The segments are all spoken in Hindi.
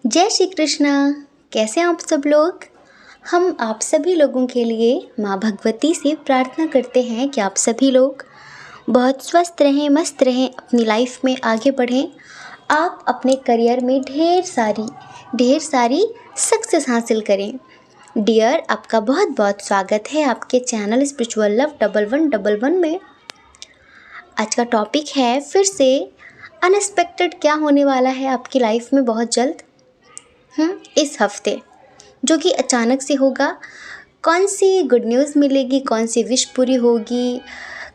जय श्री कृष्णा। कैसे हैं आप सब लोग। हम आप सभी लोगों के लिए माँ भगवती से प्रार्थना करते हैं कि आप सभी लोग बहुत स्वस्थ रहें, मस्त रहें, अपनी लाइफ में आगे बढ़ें, आप अपने करियर में ढेर सारी सक्सेस हासिल करें। डियर, आपका बहुत बहुत स्वागत है आपके चैनल स्पिरिचुअल लव 1111 में। आज का टॉपिक है फिर से अनएक्सपेक्टेड क्या होने वाला है आपकी लाइफ में बहुत जल्द इस हफ्ते, जो कि अचानक से होगा। कौन सी गुड न्यूज़ मिलेगी, कौन सी विश पूरी होगी,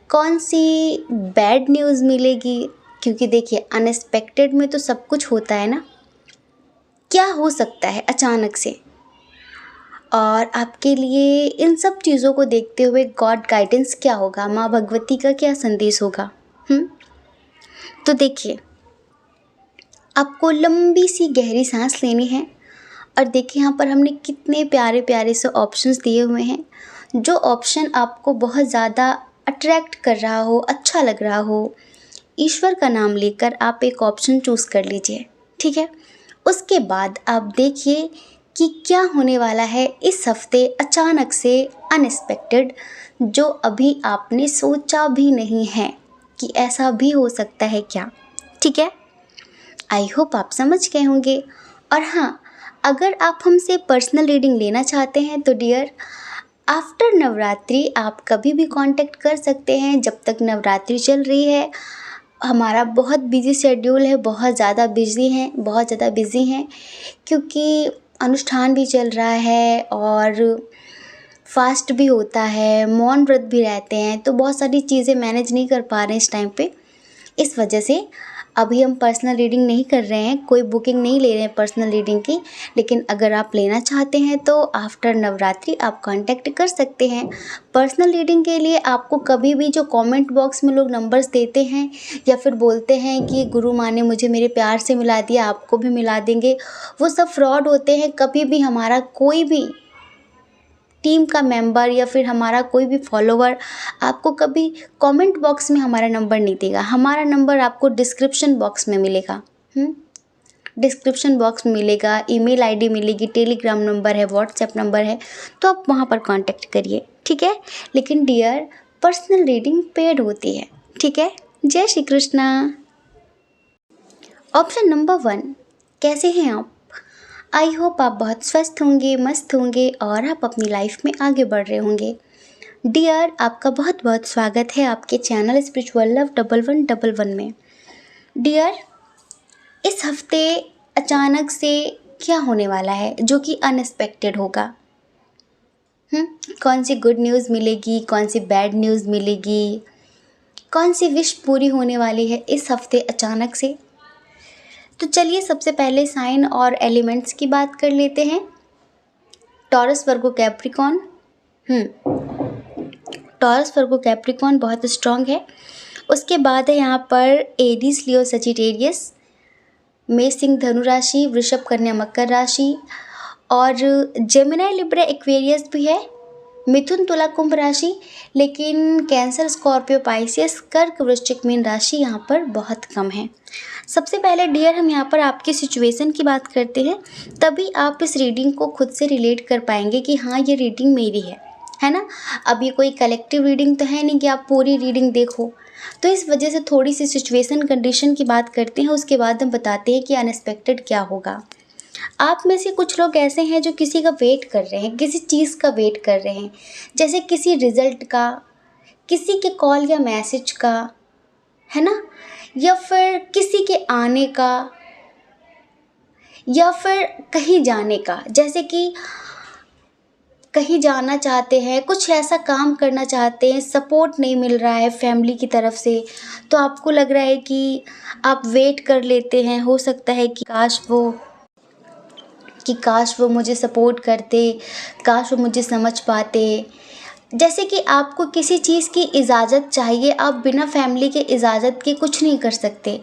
कौन सी बैड न्यूज़ मिलेगी। क्योंकि देखिए, अनएक्सपेक्टेड में तो सब कुछ होता है ना। क्या हो सकता है अचानक से, और आपके लिए इन सब चीज़ों को देखते हुए गॉड गाइडेंस क्या होगा, माँ भगवती का क्या संदेश होगा। तो देखिए, आपको लंबी सी गहरी सांस लेनी है और देखिए यहाँ पर हमने कितने प्यारे प्यारे से ऑप्शंस दिए हुए हैं। जो ऑप्शन आपको बहुत ज़्यादा अट्रैक्ट कर रहा हो, अच्छा लग रहा हो, ईश्वर का नाम लेकर आप एक ऑप्शन चूज़ कर लीजिए, ठीक है। उसके बाद आप देखिए कि क्या होने वाला है इस हफ्ते अचानक से अनएक्सपेक्टेड, जो अभी आपने सोचा भी नहीं है कि ऐसा भी हो सकता है क्या, ठीक है। आई होप आप समझ गए होंगे। और हाँ, अगर आप हमसे पर्सनल रीडिंग लेना चाहते हैं तो डियर, आफ्टर नवरात्रि आप कभी भी कांटेक्ट कर सकते हैं। जब तक नवरात्रि चल रही है, हमारा बहुत बिजी शेड्यूल है, बहुत ज़्यादा बिजी हैं, क्योंकि अनुष्ठान भी चल रहा है और फास्ट भी होता है, मौन व्रत भी रहते हैं, तो बहुत सारी चीज़ें मैनेज नहीं कर पा रहे हैं इस टाइम पे। इस वजह से अभी हम पर्सनल रीडिंग नहीं कर रहे हैं, कोई बुकिंग नहीं ले रहे हैं पर्सनल रीडिंग की। लेकिन अगर आप लेना चाहते हैं तो आफ्टर नवरात्रि आप कांटेक्ट कर सकते हैं। पर्सनल रीडिंग के लिए आपको कभी भी जो कमेंट बॉक्स में लोग नंबर्स देते हैं या फिर बोलते हैं कि गुरु माँ ने मुझे मेरे प्यार से मिला दिया, आपको भी मिला देंगे, वो सब फ्रॉड होते हैं। कभी भी हमारा कोई भी टीम का मेंबर या फिर हमारा कोई भी फॉलोवर आपको कभी कमेंट बॉक्स में हमारा नंबर नहीं देगा। हमारा नंबर आपको डिस्क्रिप्शन बॉक्स में मिलेगा। डिस्क्रिप्शन बॉक्स में मिलेगा, ईमेल आईडी मिलेगी, टेलीग्राम नंबर है, व्हाट्सएप नंबर है, तो आप वहाँ पर कांटेक्ट करिए, ठीक है। लेकिन डियर, पर्सनल रीडिंग पेड होती है, ठीक है। जय श्री कृष्णा। ऑप्शन नंबर 1, कैसे हैं आप। आई होप आप बहुत स्वस्थ होंगे, मस्त होंगे और आप अपनी लाइफ में आगे बढ़ रहे होंगे। डियर, आपका बहुत बहुत स्वागत है आपके चैनल स्पिरिचुअल लव 1111 में। डियर, इस हफ्ते अचानक से क्या होने वाला है जो कि अनएक्सपेक्टेड होगा। कौन सी गुड न्यूज़ मिलेगी, कौन सी बैड न्यूज़ मिलेगी, कौन सी विश पूरी होने वाली है इस हफ्ते अचानक से। तो चलिए सबसे पहले साइन और एलिमेंट्स की बात कर लेते हैं। टॉरस, वर्गो, कैप्रिकॉन। टॉरस, वर्गो, कैप्रिकॉन बहुत स्ट्रॉन्ग है। उसके बाद है यहाँ पर एरीज, लियो, सजिटेरियस, मेष, सिंह, धनु राशि, वृषभ, कन्या, मकर राशि, और जेमिनी, लिब्रा, एक्वेरियस भी है, मिथुन, तुला, कुंभ राशि। लेकिन कैंसर, स्कॉर्पियो, पाइसियस, कर्क, वृश्चिक, मीन राशि यहाँ पर बहुत कम है। सबसे पहले डियर, हम यहाँ पर आपकी सिचुएशन की बात करते हैं, तभी आप इस रीडिंग को खुद से रिलेट कर पाएंगे कि हाँ, ये रीडिंग मेरी है ना। अब ये कोई कलेक्टिव रीडिंग तो है नहीं कि आप पूरी रीडिंग देखो, तो इस वजह से थोड़ी सी सिचुएशन कंडीशन की बात करते हैं, उसके बाद हम बताते हैं कि अनएक्सपेक्टेड क्या होगा। आप में से कुछ लोग ऐसे हैं जो किसी का वेट कर रहे हैं, किसी चीज़ का वेट कर रहे हैं, जैसे किसी रिजल्ट का, किसी के कॉल या मैसेज का, है ना, या फिर किसी के आने का, या फिर कहीं जाने का। जैसे कि कहीं जाना चाहते हैं, कुछ ऐसा काम करना चाहते हैं, सपोर्ट नहीं मिल रहा है फैमिली की तरफ से, तो आपको लग रहा है कि आप वेट कर लेते हैं। हो सकता है कि काश वो मुझे सपोर्ट करते, काश वो मुझे समझ पाते। जैसे कि आपको किसी चीज़ की इजाज़त चाहिए, आप बिना फैमिली के इजाज़त के कुछ नहीं कर सकते,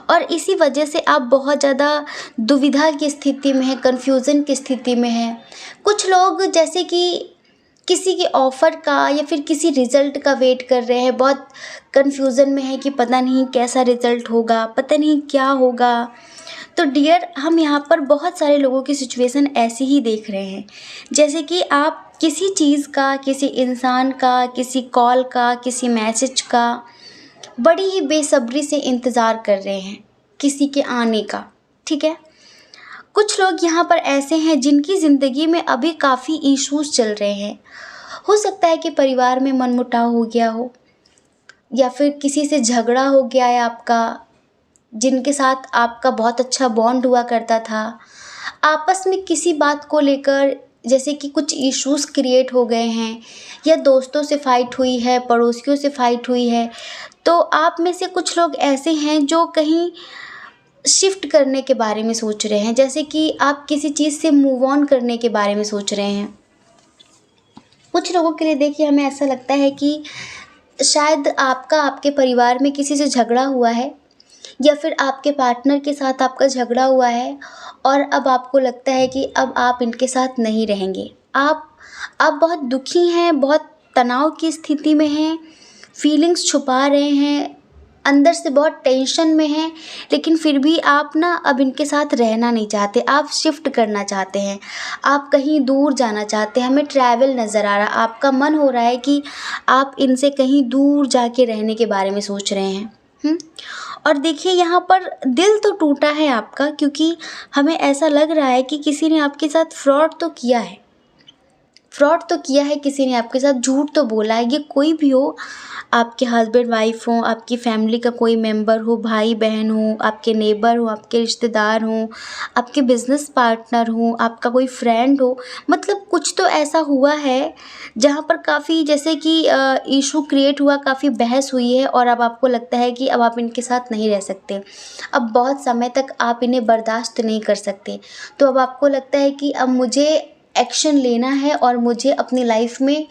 और इसी वजह से आप बहुत ज़्यादा दुविधा की स्थिति में हैं, कन्फ्यूज़न की स्थिति में हैं। कुछ लोग जैसे कि किसी के ऑफ़र का या फिर किसी रिज़ल्ट का वेट कर रहे हैं, बहुत कन्फ्यूज़न में है कि पता नहीं कैसा रिज़ल्ट होगा, पता नहीं क्या होगा। तो डियर, हम यहाँ पर बहुत सारे लोगों की सिचुएशन ऐसी ही देख रहे हैं, जैसे कि आप किसी चीज़ का, किसी इंसान का, किसी कॉल का, किसी मैसेज का बड़ी ही बेसब्री से इंतज़ार कर रहे हैं, किसी के आने का, ठीक है। कुछ लोग यहाँ पर ऐसे हैं जिनकी ज़िंदगी में अभी काफ़ी इश्यूज़ चल रहे हैं। हो सकता है कि परिवार में मनमुटाव हो गया हो, या फिर किसी से झगड़ा हो गया है आपका, जिनके साथ आपका बहुत अच्छा बॉन्ड हुआ करता था। आपस में किसी बात को लेकर जैसे कि कुछ इश्यूज़ क्रिएट हो गए हैं, या दोस्तों से फ़ाइट हुई है, पड़ोसियों से फ़ाइट हुई है। तो आप में से कुछ लोग ऐसे हैं जो कहीं शिफ्ट करने के बारे में सोच रहे हैं, जैसे कि आप किसी चीज़ से मूव ऑन करने के बारे में सोच रहे हैं। कुछ लोगों के लिए देखिए, हमें ऐसा लगता है कि शायद आपका आपके परिवार में किसी से झगड़ा हुआ है, या फिर आपके पार्टनर के साथ आपका झगड़ा हुआ है, और अब आपको लगता है कि अब आप इनके साथ नहीं रहेंगे। आप बहुत दुखी हैं, बहुत तनाव की स्थिति में हैं, फीलिंग्स छुपा रहे हैं, अंदर से बहुत टेंशन में हैं, लेकिन फिर भी आप ना अब इनके साथ रहना नहीं चाहते, आप शिफ्ट करना चाहते हैं, आप कहीं दूर जाना चाहते हैं। हमें ट्रैवल नज़र आ रहा, आपका मन हो रहा है कि आप इनसे कहीं दूर जाके रहने के बारे में सोच रहे हैं। और देखिए, यहाँ पर दिल तो टूटा है आपका, क्योंकि हमें ऐसा लग रहा है कि किसी ने आपके साथ फ्रॉड तो किया है, किसी ने आपके साथ झूठ तो बोला है। ये कोई भी हो, आपके हस्बैंड वाइफ हो, आपकी फैमिली का कोई मेंबर हो, भाई बहन हो, आपके नेबर हो, आपके रिश्तेदार हो, आपके बिजनेस पार्टनर हो, आपका कोई फ्रेंड हो, मतलब कुछ तो ऐसा हुआ है जहाँ पर काफ़ी जैसे कि इशू क्रिएट हुआ, काफ़ी बहस हुई है, और अब आपको लगता है कि अब आप इनके साथ नहीं रह सकते, अब बहुत समय तक आप इन्हें बर्दाश्त नहीं कर सकते। तो अब आपको लगता है कि अब मुझे एक्शन लेना है, और मुझे अपनी लाइफ में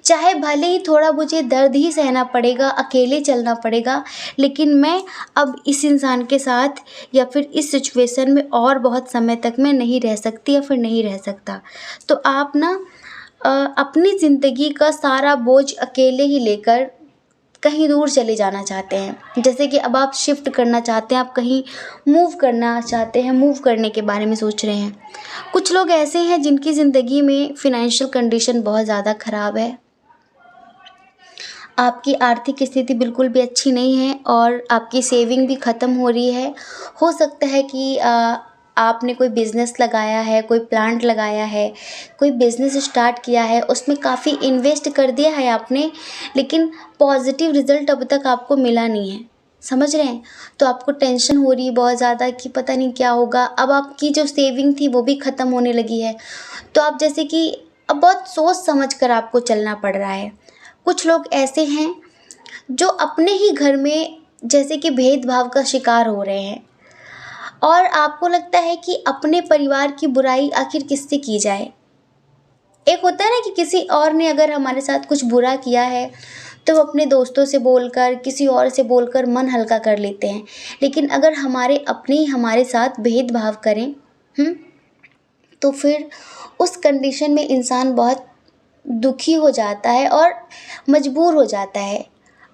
चाहे भले ही थोड़ा मुझे दर्द ही सहना पड़ेगा, अकेले चलना पड़ेगा, लेकिन मैं अब इस इंसान के साथ या फिर इस सिचुएशन में और बहुत समय तक मैं नहीं रह सकती या फिर नहीं रह सकता। तो आप ना अपनी ज़िंदगी का सारा बोझ अकेले ही लेकर कहीं दूर चले जाना चाहते हैं। जैसे कि अब आप शिफ्ट करना चाहते हैं, आप कहीं मूव करना चाहते हैं, मूव करने के बारे में सोच रहे हैं। कुछ लोग ऐसे हैं जिनकी ज़िंदगी में फ़ाइनेंशियल कंडीशन बहुत ज़्यादा ख़राब है, आपकी आर्थिक स्थिति बिल्कुल भी अच्छी नहीं है, और आपकी सेविंग भी ख़त्म हो रही है। हो सकता है कि आपने कोई बिज़नेस लगाया है, कोई प्लांट लगाया है, कोई बिज़नेस स्टार्ट किया है, उसमें काफ़ी इन्वेस्ट कर दिया है आपने, लेकिन पॉजिटिव रिज़ल्ट अब तक आपको मिला नहीं है, समझ रहे हैं। तो आपको टेंशन हो रही है बहुत ज़्यादा कि पता नहीं क्या होगा। अब आपकी जो सेविंग थी वो भी ख़त्म होने लगी है, तो आप जैसे कि अब बहुत सोच समझ कर आपको चलना पड़ रहा है। कुछ लोग ऐसे हैं जो अपने ही घर में जैसे कि भेदभाव का शिकार हो रहे हैं, और आपको लगता है कि अपने परिवार की बुराई आखिर किससे की जाए। एक होता है ना कि किसी और ने अगर हमारे साथ कुछ बुरा किया है, तो अपने दोस्तों से बोलकर, किसी और से बोलकर मन हल्का कर लेते हैं, लेकिन अगर हमारे अपने ही हमारे साथ भेदभाव करें, तो फिर उस कंडीशन में इंसान बहुत दुखी हो जाता है और मजबूर हो जाता है,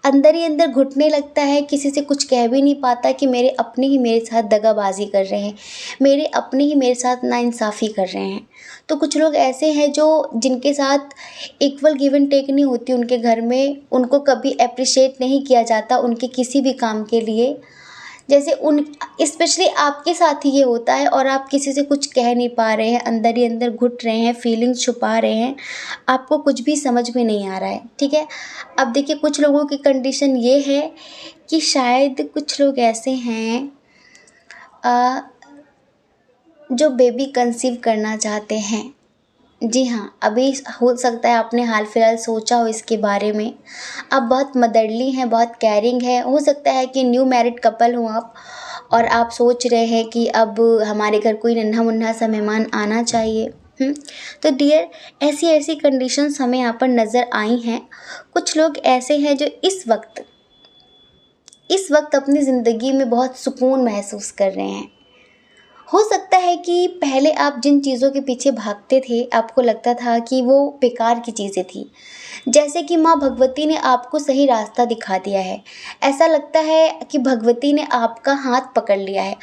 अंदर ही अंदर घुटने लगता है, किसी से कुछ कह भी नहीं पाता कि मेरे अपने ही मेरे साथ दगाबाजी कर रहे हैं, मेरे अपने ही मेरे साथ नाइंसाफ़ी कर रहे हैं। तो कुछ लोग ऐसे हैं जो जिनके साथ इक्वल गिव एंड टेक नहीं होती उनके घर में, उनको कभी अप्रिशिएट नहीं किया जाता उनके किसी भी काम के लिए। जैसे उन स्पेशली आपके साथ ही ये होता है, और आप किसी से कुछ कह नहीं पा रहे हैं, अंदर ही अंदर घुट रहे हैं, फीलिंग्स छुपा रहे हैं, आपको कुछ भी समझ में नहीं आ रहा है, ठीक है। अब देखिए, कुछ लोगों की कंडीशन ये है कि शायद कुछ लोग ऐसे हैं जो बेबी कंसीव करना चाहते हैं। जी हाँ, अभी हो सकता है आपने हाल फिलहाल सोचा हो इसके बारे में। आप बहुत मदरली हैं, बहुत केयरिंग हैं। हो सकता है कि न्यू मैरिड कपल हो आप, और आप सोच रहे हैं कि अब हमारे घर कोई नन्हा-मुन्हा सा मेहमान आना चाहिए। तो डियर, ऐसी ऐसी कंडीशंस हमें यहाँ पर नज़र आई हैं। कुछ लोग ऐसे हैं जो इस वक्त अपनी ज़िंदगी में बहुत सुकून महसूस कर रहे हैं। हो सकता है कि पहले आप जिन चीज़ों के पीछे भागते थे, आपको लगता था कि वो बेकार की चीज़ें थी, जैसे कि माँ भगवती ने आपको सही रास्ता दिखा दिया है। ऐसा लगता है कि भगवती ने आपका हाथ पकड़ लिया है।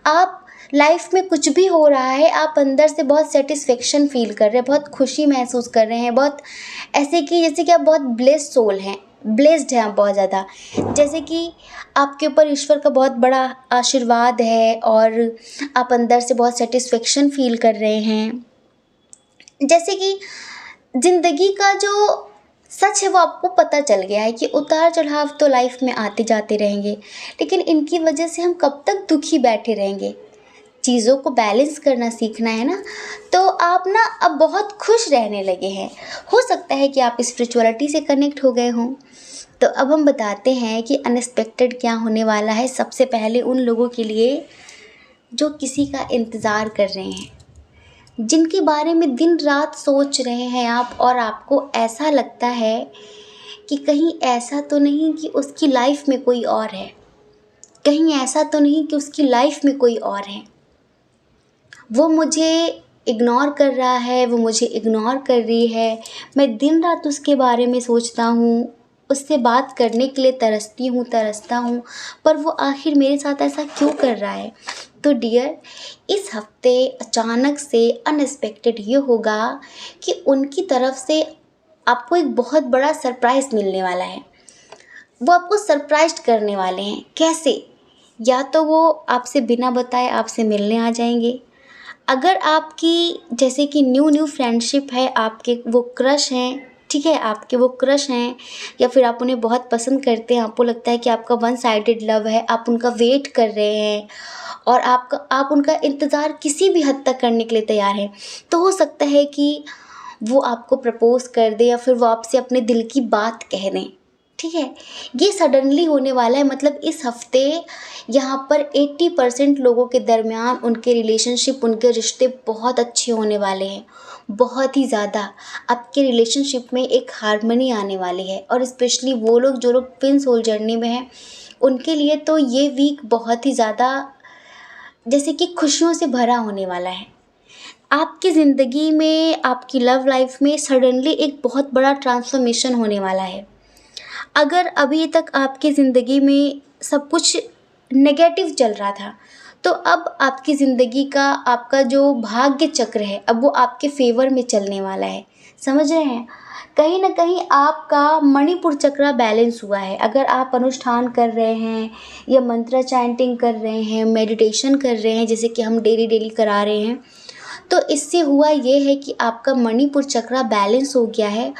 आप लाइफ में कुछ भी हो रहा है, आप अंदर से बहुत सेटिस्फेक्शन फील कर रहे हैं, बहुत खुशी महसूस कर रहे हैं, बहुत ऐसे कि जैसे कि आप बहुत ब्लेस्ड सोल हैं, ब्लेस्ड हैं आप बहुत ज़्यादा, जैसे कि आपके ऊपर ईश्वर का बहुत बड़ा आशीर्वाद है और आप अंदर से बहुत सेटिस्फेक्शन फील कर रहे हैं। जैसे कि ज़िंदगी का जो सच है वो आपको पता चल गया है कि उतार चढ़ाव तो लाइफ में आते जाते रहेंगे, लेकिन इनकी वजह से हम कब तक दुखी बैठे रहेंगे। चीज़ों को बैलेंस करना सीखना है ना, तो आप ना अब बहुत खुश रहने लगे हैं। हो सकता है कि आप स्पिरिचुअलिटी से कनेक्ट हो गए हों। तो अब हम बताते हैं कि अनएक्सपेक्टेड क्या होने वाला है। सबसे पहले उन लोगों के लिए जो किसी का इंतज़ार कर रहे हैं, जिनके बारे में दिन रात सोच रहे हैं आप, और आपको ऐसा लगता है कि कहीं ऐसा तो नहीं कि उसकी लाइफ में कोई और है, कहीं ऐसा तो नहीं कि उसकी लाइफ में कोई और है, वो मुझे इग्नोर कर रहा है, वो मुझे इग्नोर कर रही है, मैं दिन रात उसके बारे में सोचता हूँ, उससे बात करने के लिए तरसता हूँ, पर वो आखिर मेरे साथ ऐसा क्यों कर रहा है। तो डियर, इस हफ्ते अचानक से अनएक्सपेक्टेड ये होगा कि उनकी तरफ से आपको एक बहुत बड़ा सरप्राइज़ मिलने वाला है। वो आपको सरप्राइज करने वाले हैं। कैसे? या तो वो आपसे बिना बताए आपसे मिलने आ जाएंगे। अगर आपकी जैसे कि न्यू फ्रेंडशिप है, आपके वो क्रश हैं, ठीक है, आपके वो क्रश हैं, या फिर आप उन्हें बहुत पसंद करते हैं, आपको लगता है कि आपका वन साइडेड लव है, आप उनका वेट कर रहे हैं और आप उनका इंतज़ार किसी भी हद तक करने के लिए तैयार हैं, तो हो सकता है कि वो आपको प्रपोज़ कर दे या फिर वो आपसे अपने दिल की बात कह दें। ठीक है, ये सडनली होने वाला है। मतलब इस हफ्ते यहाँ पर 80% लोगों के दरमियान उनके रिलेशनशिप, उनके रिश्ते बहुत अच्छे होने वाले हैं, बहुत ही ज़्यादा। आपके रिलेशनशिप में एक हार्मनी आने वाली है, और स्पेशली वो लोग जो लोग ट्विन सोल जर्नी में हैं, उनके लिए तो ये वीक बहुत ही ज़्यादा जैसे कि खुशियों से भरा होने वाला है। आपकी ज़िंदगी में, आपकी लव लाइफ में सडनली एक बहुत बड़ा ट्रांसफॉर्मेशन होने वाला है। अगर अभी तक आपकी ज़िंदगी में सब कुछ नेगेटिव चल रहा था, तो अब आपकी ज़िंदगी का आपका जो भाग्य चक्र है, अब वो आपके फेवर में चलने वाला है। समझ रहे हैं? कहीं ना कहीं आपका मणिपुर चक्र बैलेंस हुआ है। अगर आप अनुष्ठान कर रहे हैं या मंत्र चैंटिंग कर रहे हैं, मेडिटेशन कर रहे हैं, जैसे कि हम डेली करा रहे हैं, तो इससे हुआ ये है कि आपका मणिपुर चक्र बैलेंस हो गया है।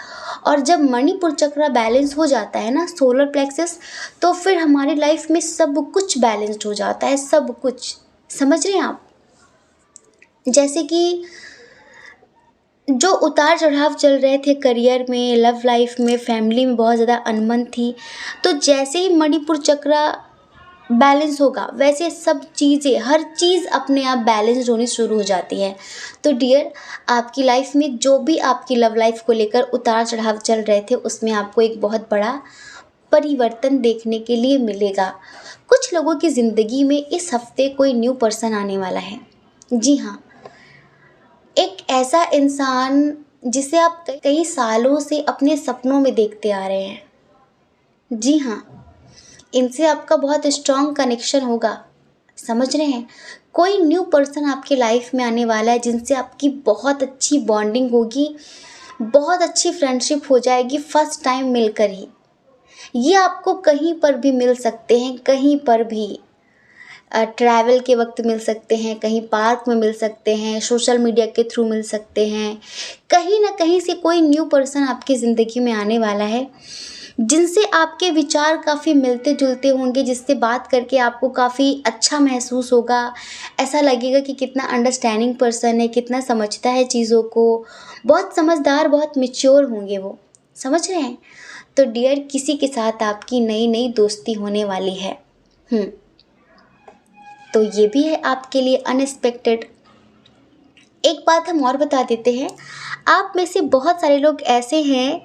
और जब मणिपुर चक्र बैलेंस हो जाता है ना, सोलर प्लेक्सस, तो फिर हमारी लाइफ में सब कुछ बैलेंस्ड हो जाता है, सब कुछ। समझ रहे हैं आप? जैसे कि जो उतार चढ़ाव चल रहे थे करियर में, लव लाइफ में, फैमिली में बहुत ज़्यादा अनबन थी, तो जैसे ही मणिपुर चक्र बैलेंस होगा, वैसे सब चीज़ें, हर चीज़ अपने आप बैलेंस होनी शुरू हो जाती है। तो डियर, आपकी लाइफ में जो भी आपकी लव लाइफ को लेकर उतार चढ़ाव चल रहे थे, उसमें आपको एक बहुत बड़ा परिवर्तन देखने के लिए मिलेगा। कुछ लोगों की ज़िंदगी में इस हफ्ते कोई न्यू पर्सन आने वाला है। जी हाँ, एक ऐसा इंसान जिसे आप कई सालों से अपने सपनों में देखते आ रहे हैं। जी हाँ, इनसे आपका बहुत स्ट्रॉन्ग कनेक्शन होगा। समझ रहे हैं? कोई न्यू पर्सन आपके लाइफ में आने वाला है, जिनसे आपकी बहुत अच्छी बॉन्डिंग होगी, बहुत अच्छी फ्रेंडशिप हो जाएगी फर्स्ट टाइम मिलकर ही। ये आपको कहीं पर भी मिल सकते हैं, कहीं पर भी। ट्रैवल के वक्त मिल सकते हैं, कहीं पार्क में मिल सकते हैं, सोशल मीडिया के थ्रू मिल सकते हैं। कहीं ना कहीं से कोई न्यू पर्सन आपकी ज़िंदगी में आने वाला है, जिनसे आपके विचार काफ़ी मिलते जुलते होंगे, जिससे बात करके आपको काफ़ी अच्छा महसूस होगा। ऐसा लगेगा कि कितना अंडरस्टैंडिंग पर्सन है, कितना समझता है चीज़ों को, बहुत समझदार, बहुत मैच्योर होंगे वो। समझ रहे हैं? तो डियर, किसी के साथ आपकी नई नई दोस्ती होने वाली है। तो ये भी है आपके लिए अनएक्सपेक्टेड। एक बात हम और बता देते हैं, आप में से बहुत सारे लोग ऐसे हैं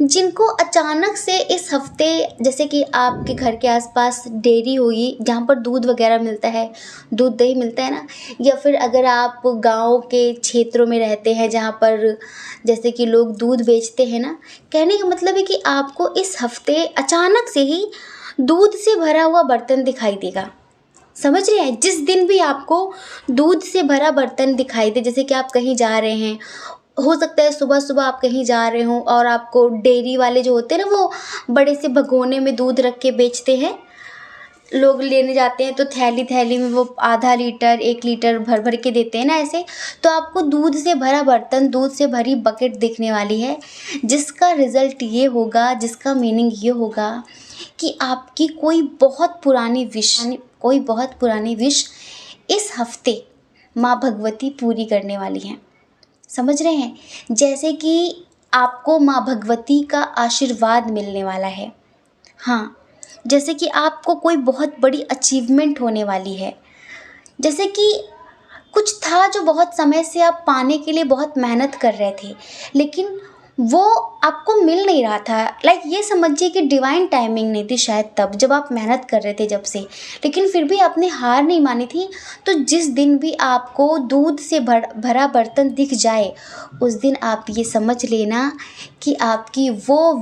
जिनको अचानक से इस हफ्ते, जैसे कि आपके घर के आसपास डेयरी होगी जहाँ पर दूध वगैरह मिलता है, दूध दही मिलता है ना, या फिर अगर आप गांव के क्षेत्रों में रहते हैं जहाँ पर जैसे कि लोग दूध बेचते हैं ना, कहने का मतलब है कि आपको इस हफ्ते अचानक से ही दूध से भरा हुआ बर्तन दिखाई देगा। समझ रहे हैं? जिस दिन भी आपको दूध से भरा बर्तन दिखाई दे, जैसे कि आप कहीं जा रहे हैं, हो सकता है सुबह-सुबह आप कहीं जा रहे हो और आपको डेयरी वाले जो होते हैं ना, वो बड़े से भगोने में दूध रख के बेचते हैं। लोग लेने जाते हैं तो थैली-थैली में वो आधा लीटर, 1 लीटर भर-भर के देते हैं ना ऐसे। तो आपको दूध से भरा बर्तन, दूध से भरी बकेट दिखने वाली है, जिसका रिज़ल्ट ये होगा, जिसका मीनिंग ये होगा कि आपकी कोई बहुत पुरानी विश इस हफ़्ते माँ भगवती पूरी करने वाली हैं। समझ रहे हैं? जैसे कि आपको माँ भगवती का आशीर्वाद मिलने वाला है। हाँ, जैसे कि आपको कोई बहुत बड़ी अचीवमेंट होने वाली है। जैसे कि कुछ था जो बहुत समय से आप पाने के लिए बहुत मेहनत कर रहे थे, लेकिन वो आपको मिल नहीं रहा था। लाइक ये समझिए कि डिवाइन टाइमिंग नहीं थी शायद तब, जब आप मेहनत कर रहे थे जब से, लेकिन फिर भी आपने हार नहीं मानी थी। तो जिस दिन भी आपको दूध से भरा बर्तन दिख जाए, उस दिन आप ये समझ लेना कि आपकी वो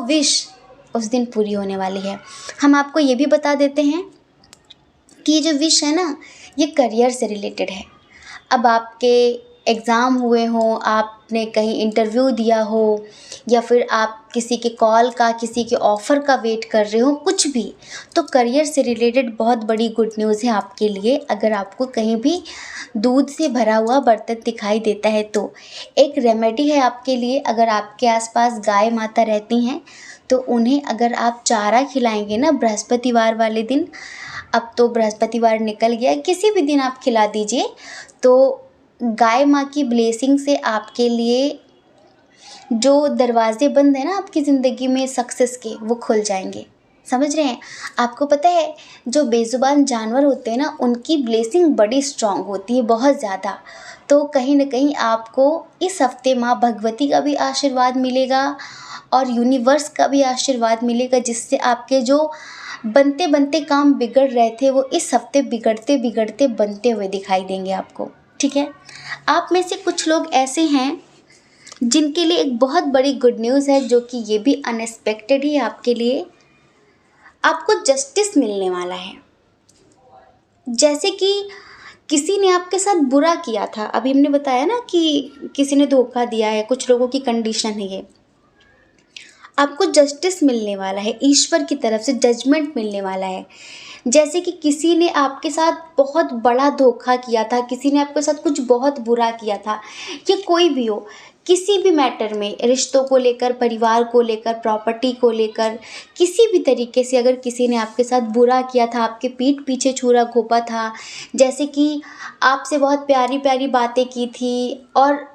विश उस दिन पूरी होने वाली है। हम आपको ये भी बता देते हैं कि ये जो विश है ना, ये करियर से रिलेटेड है। अब आपके एग्ज़ाम हुए हों, आपने कहीं इंटरव्यू दिया हो, या फिर आप किसी के कॉल का, किसी के ऑफ़र का वेट कर रहे हो, कुछ भी, तो करियर से रिलेटेड बहुत बड़ी गुड न्यूज़ है आपके लिए। अगर आपको कहीं भी दूध से भरा हुआ बर्तन दिखाई देता है तो एक रेमेडी है आपके लिए। अगर आपके आसपास गाय माता रहती हैं, तो उन्हें अगर आप चारा खिलाएंगे ना बृहस्पतिवार वाले दिन, अब तो बृहस्पतिवार निकल गया, किसी भी दिन आप खिला दीजिए, तो गाय माँ की ब्लेसिंग से आपके लिए जो दरवाजे बंद है ना आपकी ज़िंदगी में सक्सेस के, वो खुल जाएंगे। समझ रहे हैं? आपको पता है, जो बेज़ुबान जानवर होते हैं ना, उनकी ब्लेसिंग बड़ी स्ट्रांग होती है, बहुत ज़्यादा। तो कहीं ना कहीं आपको इस हफ्ते माँ भगवती का भी आशीर्वाद मिलेगा और यूनिवर्स का भी आशीर्वाद मिलेगा, जिससे आपके जो बनते बनते काम बिगड़ रहे थे, वो इस हफ्ते बिगड़ते बिगड़ते बनते हुए दिखाई देंगे आपको। ठीक है? आप में से कुछ लोग ऐसे हैं जिनके लिए एक बहुत बड़ी गुड न्यूज़ है, जो कि ये भी अनएक्सपेक्टेड ही आपके लिए। आपको जस्टिस मिलने वाला है। जैसे कि किसी ने आपके साथ बुरा किया था, अभी हमने बताया ना कि किसी ने धोखा दिया है, कुछ लोगों की कंडीशन है ये। आपको जस्टिस मिलने वाला है, ईश्वर की तरफ से जजमेंट मिलने वाला है। जैसे कि किसी ने आपके साथ बहुत बड़ा धोखा किया था, किसी ने आपके साथ कुछ बहुत बुरा किया था, ये कोई भी हो, किसी भी मैटर में, रिश्तों को लेकर, परिवार को लेकर, प्रॉपर्टी को लेकर, किसी भी तरीके से अगर किसी ने आपके साथ बुरा किया था, आपके पीठ पीछे छुरा घोंपा था, जैसे कि आपसे बहुत प्यारी प्यारी बातें की थी और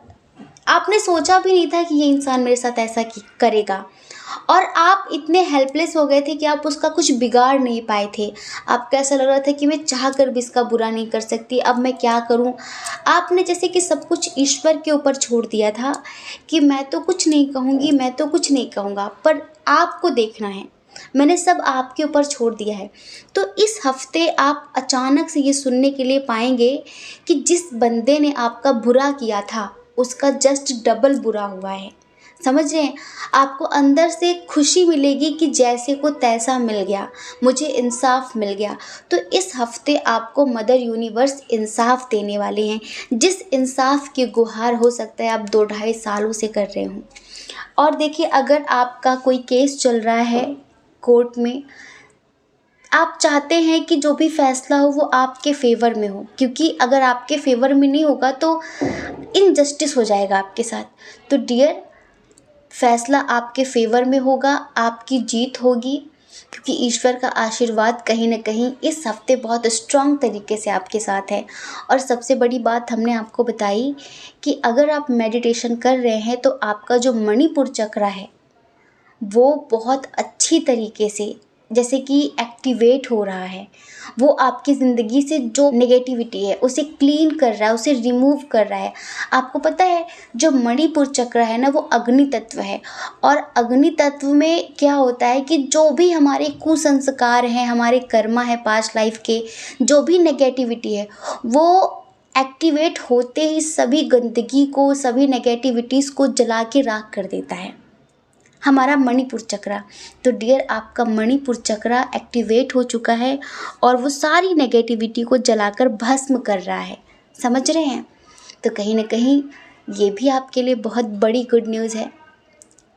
आपने सोचा भी नहीं था कि ये इंसान मेरे साथ ऐसा करेगा, और आप इतने हेल्पलेस हो गए थे कि आप उसका कुछ बिगाड़ नहीं पाए थे। आपको ऐसा लग रहा था कि मैं चाह कर भी इसका बुरा नहीं कर सकती, अब मैं क्या करूं। आपने जैसे कि सब कुछ ईश्वर के ऊपर छोड़ दिया था कि मैं तो कुछ नहीं कहूँगी, मैं तो कुछ नहीं कहूँगा, पर आपको देखना है, मैंने सब आपके ऊपर छोड़ दिया है। तो इस हफ्ते आप अचानक से ये सुनने के लिए पाएंगे कि जिस बंदे ने आपका बुरा किया था, उसका जस्ट डबल बुरा हुआ है। समझ रहे हैं? आपको अंदर से खुशी मिलेगी कि जैसे को तैसा मिल गया, मुझे इंसाफ मिल गया। तो इस हफ्ते आपको मदर यूनिवर्स इंसाफ देने वाले हैं, जिस इंसाफ की गुहार हो सकता है आप 2-2.5 सालों से कर रहे हो। और देखिए, अगर आपका कोई केस चल रहा है कोर्ट में, आप चाहते हैं कि जो भी फैसला हो वो आपके फेवर में हो, क्योंकि अगर आपके फेवर में नहीं होगा तो इनजस्टिस हो जाएगा आपके साथ। तो डियर, फैसला आपके फेवर में होगा, आपकी जीत होगी, क्योंकि ईश्वर का आशीर्वाद कहीं ना कहीं इस हफ्ते बहुत स्ट्रांग तरीके से आपके साथ है। और सबसे बड़ी बात हमने आपको बताई कि अगर आप मेडिटेशन कर रहे हैं तो आपका जो मणिपुर चक्र है वो बहुत अच्छी तरीके से जैसे कि एक्टिवेट हो रहा है। वो आपकी ज़िंदगी से जो नेगेटिविटी है उसे क्लीन कर रहा है, उसे रिमूव कर रहा है। आपको पता है, जो मणिपुर चक्र है ना, वो अग्नि तत्व है, और अग्नि तत्व में क्या होता है कि जो भी हमारे कुसंस्कार हैं, हमारे कर्मा है पास्ट लाइफ के, जो भी नेगेटिविटी है, वो एक्टिवेट होते ही सभी गंदगी को, सभी नेगेटिविटीज़ को जला के राख कर देता है। हमारा मणिपुर चक्रा। तो डियर आपका मणिपुर चक्रा एक्टिवेट हो चुका है और वो सारी नेगेटिविटी को जलाकर भस्म कर रहा है, समझ रहे हैं। तो कहीं ना कहीं ये भी आपके लिए बहुत बड़ी गुड न्यूज़ है,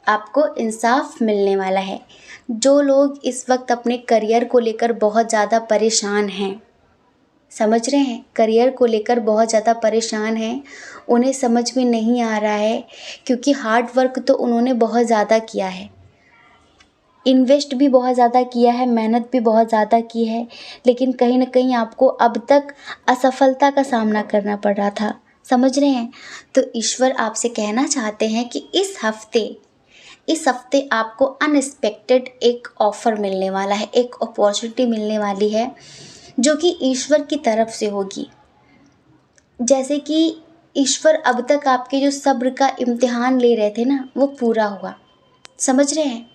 आपको इंसाफ मिलने वाला है। जो लोग इस वक्त अपने करियर को लेकर बहुत ज़्यादा परेशान हैं, समझ रहे हैं, करियर को लेकर बहुत ज़्यादा परेशान हैं, उन्हें समझ में नहीं आ रहा है क्योंकि हार्ड वर्क तो उन्होंने बहुत ज़्यादा किया है, इन्वेस्ट भी बहुत ज़्यादा किया है, मेहनत भी बहुत ज़्यादा की है, लेकिन कहीं ना कहीं आपको अब तक असफलता का सामना करना पड़ रहा था, समझ रहे हैं। तो ईश्वर आपसे कहना चाहते हैं कि इस हफ्ते आपको अनएक्सपेक्टेड एक ऑफ़र मिलने वाला है, एक अपॉर्चुनिटी मिलने वाली है जो कि ईश्वर की तरफ से होगी। जैसे कि ईश्वर अब तक आपके जो सब्र का इम्तिहान ले रहे थे ना, वो पूरा हुआ, समझ रहे हैं।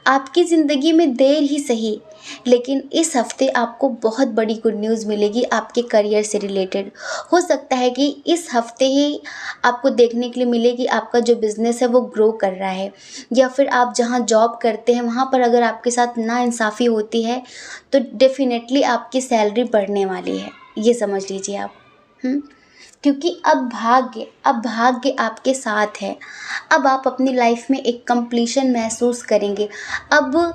आपकी ज़िंदगी में देर ही सही, लेकिन इस हफ्ते आपको बहुत बड़ी गुड न्यूज़ मिलेगी आपके करियर से रिलेटेड। हो सकता है कि इस हफ्ते ही आपको देखने के लिए मिले कि आपका जो बिज़नेस है वो ग्रो कर रहा है, या फिर आप जहाँ जॉब करते हैं वहाँ पर अगर आपके साथ नाइंसाफ़ी होती है तो डेफिनेटली आपकी सैलरी बढ़ने वाली है, ये समझ लीजिए आप। क्योंकि अब भाग्य आपके साथ है। अब आप अपनी लाइफ में एक कंप्लीशन महसूस करेंगे। अब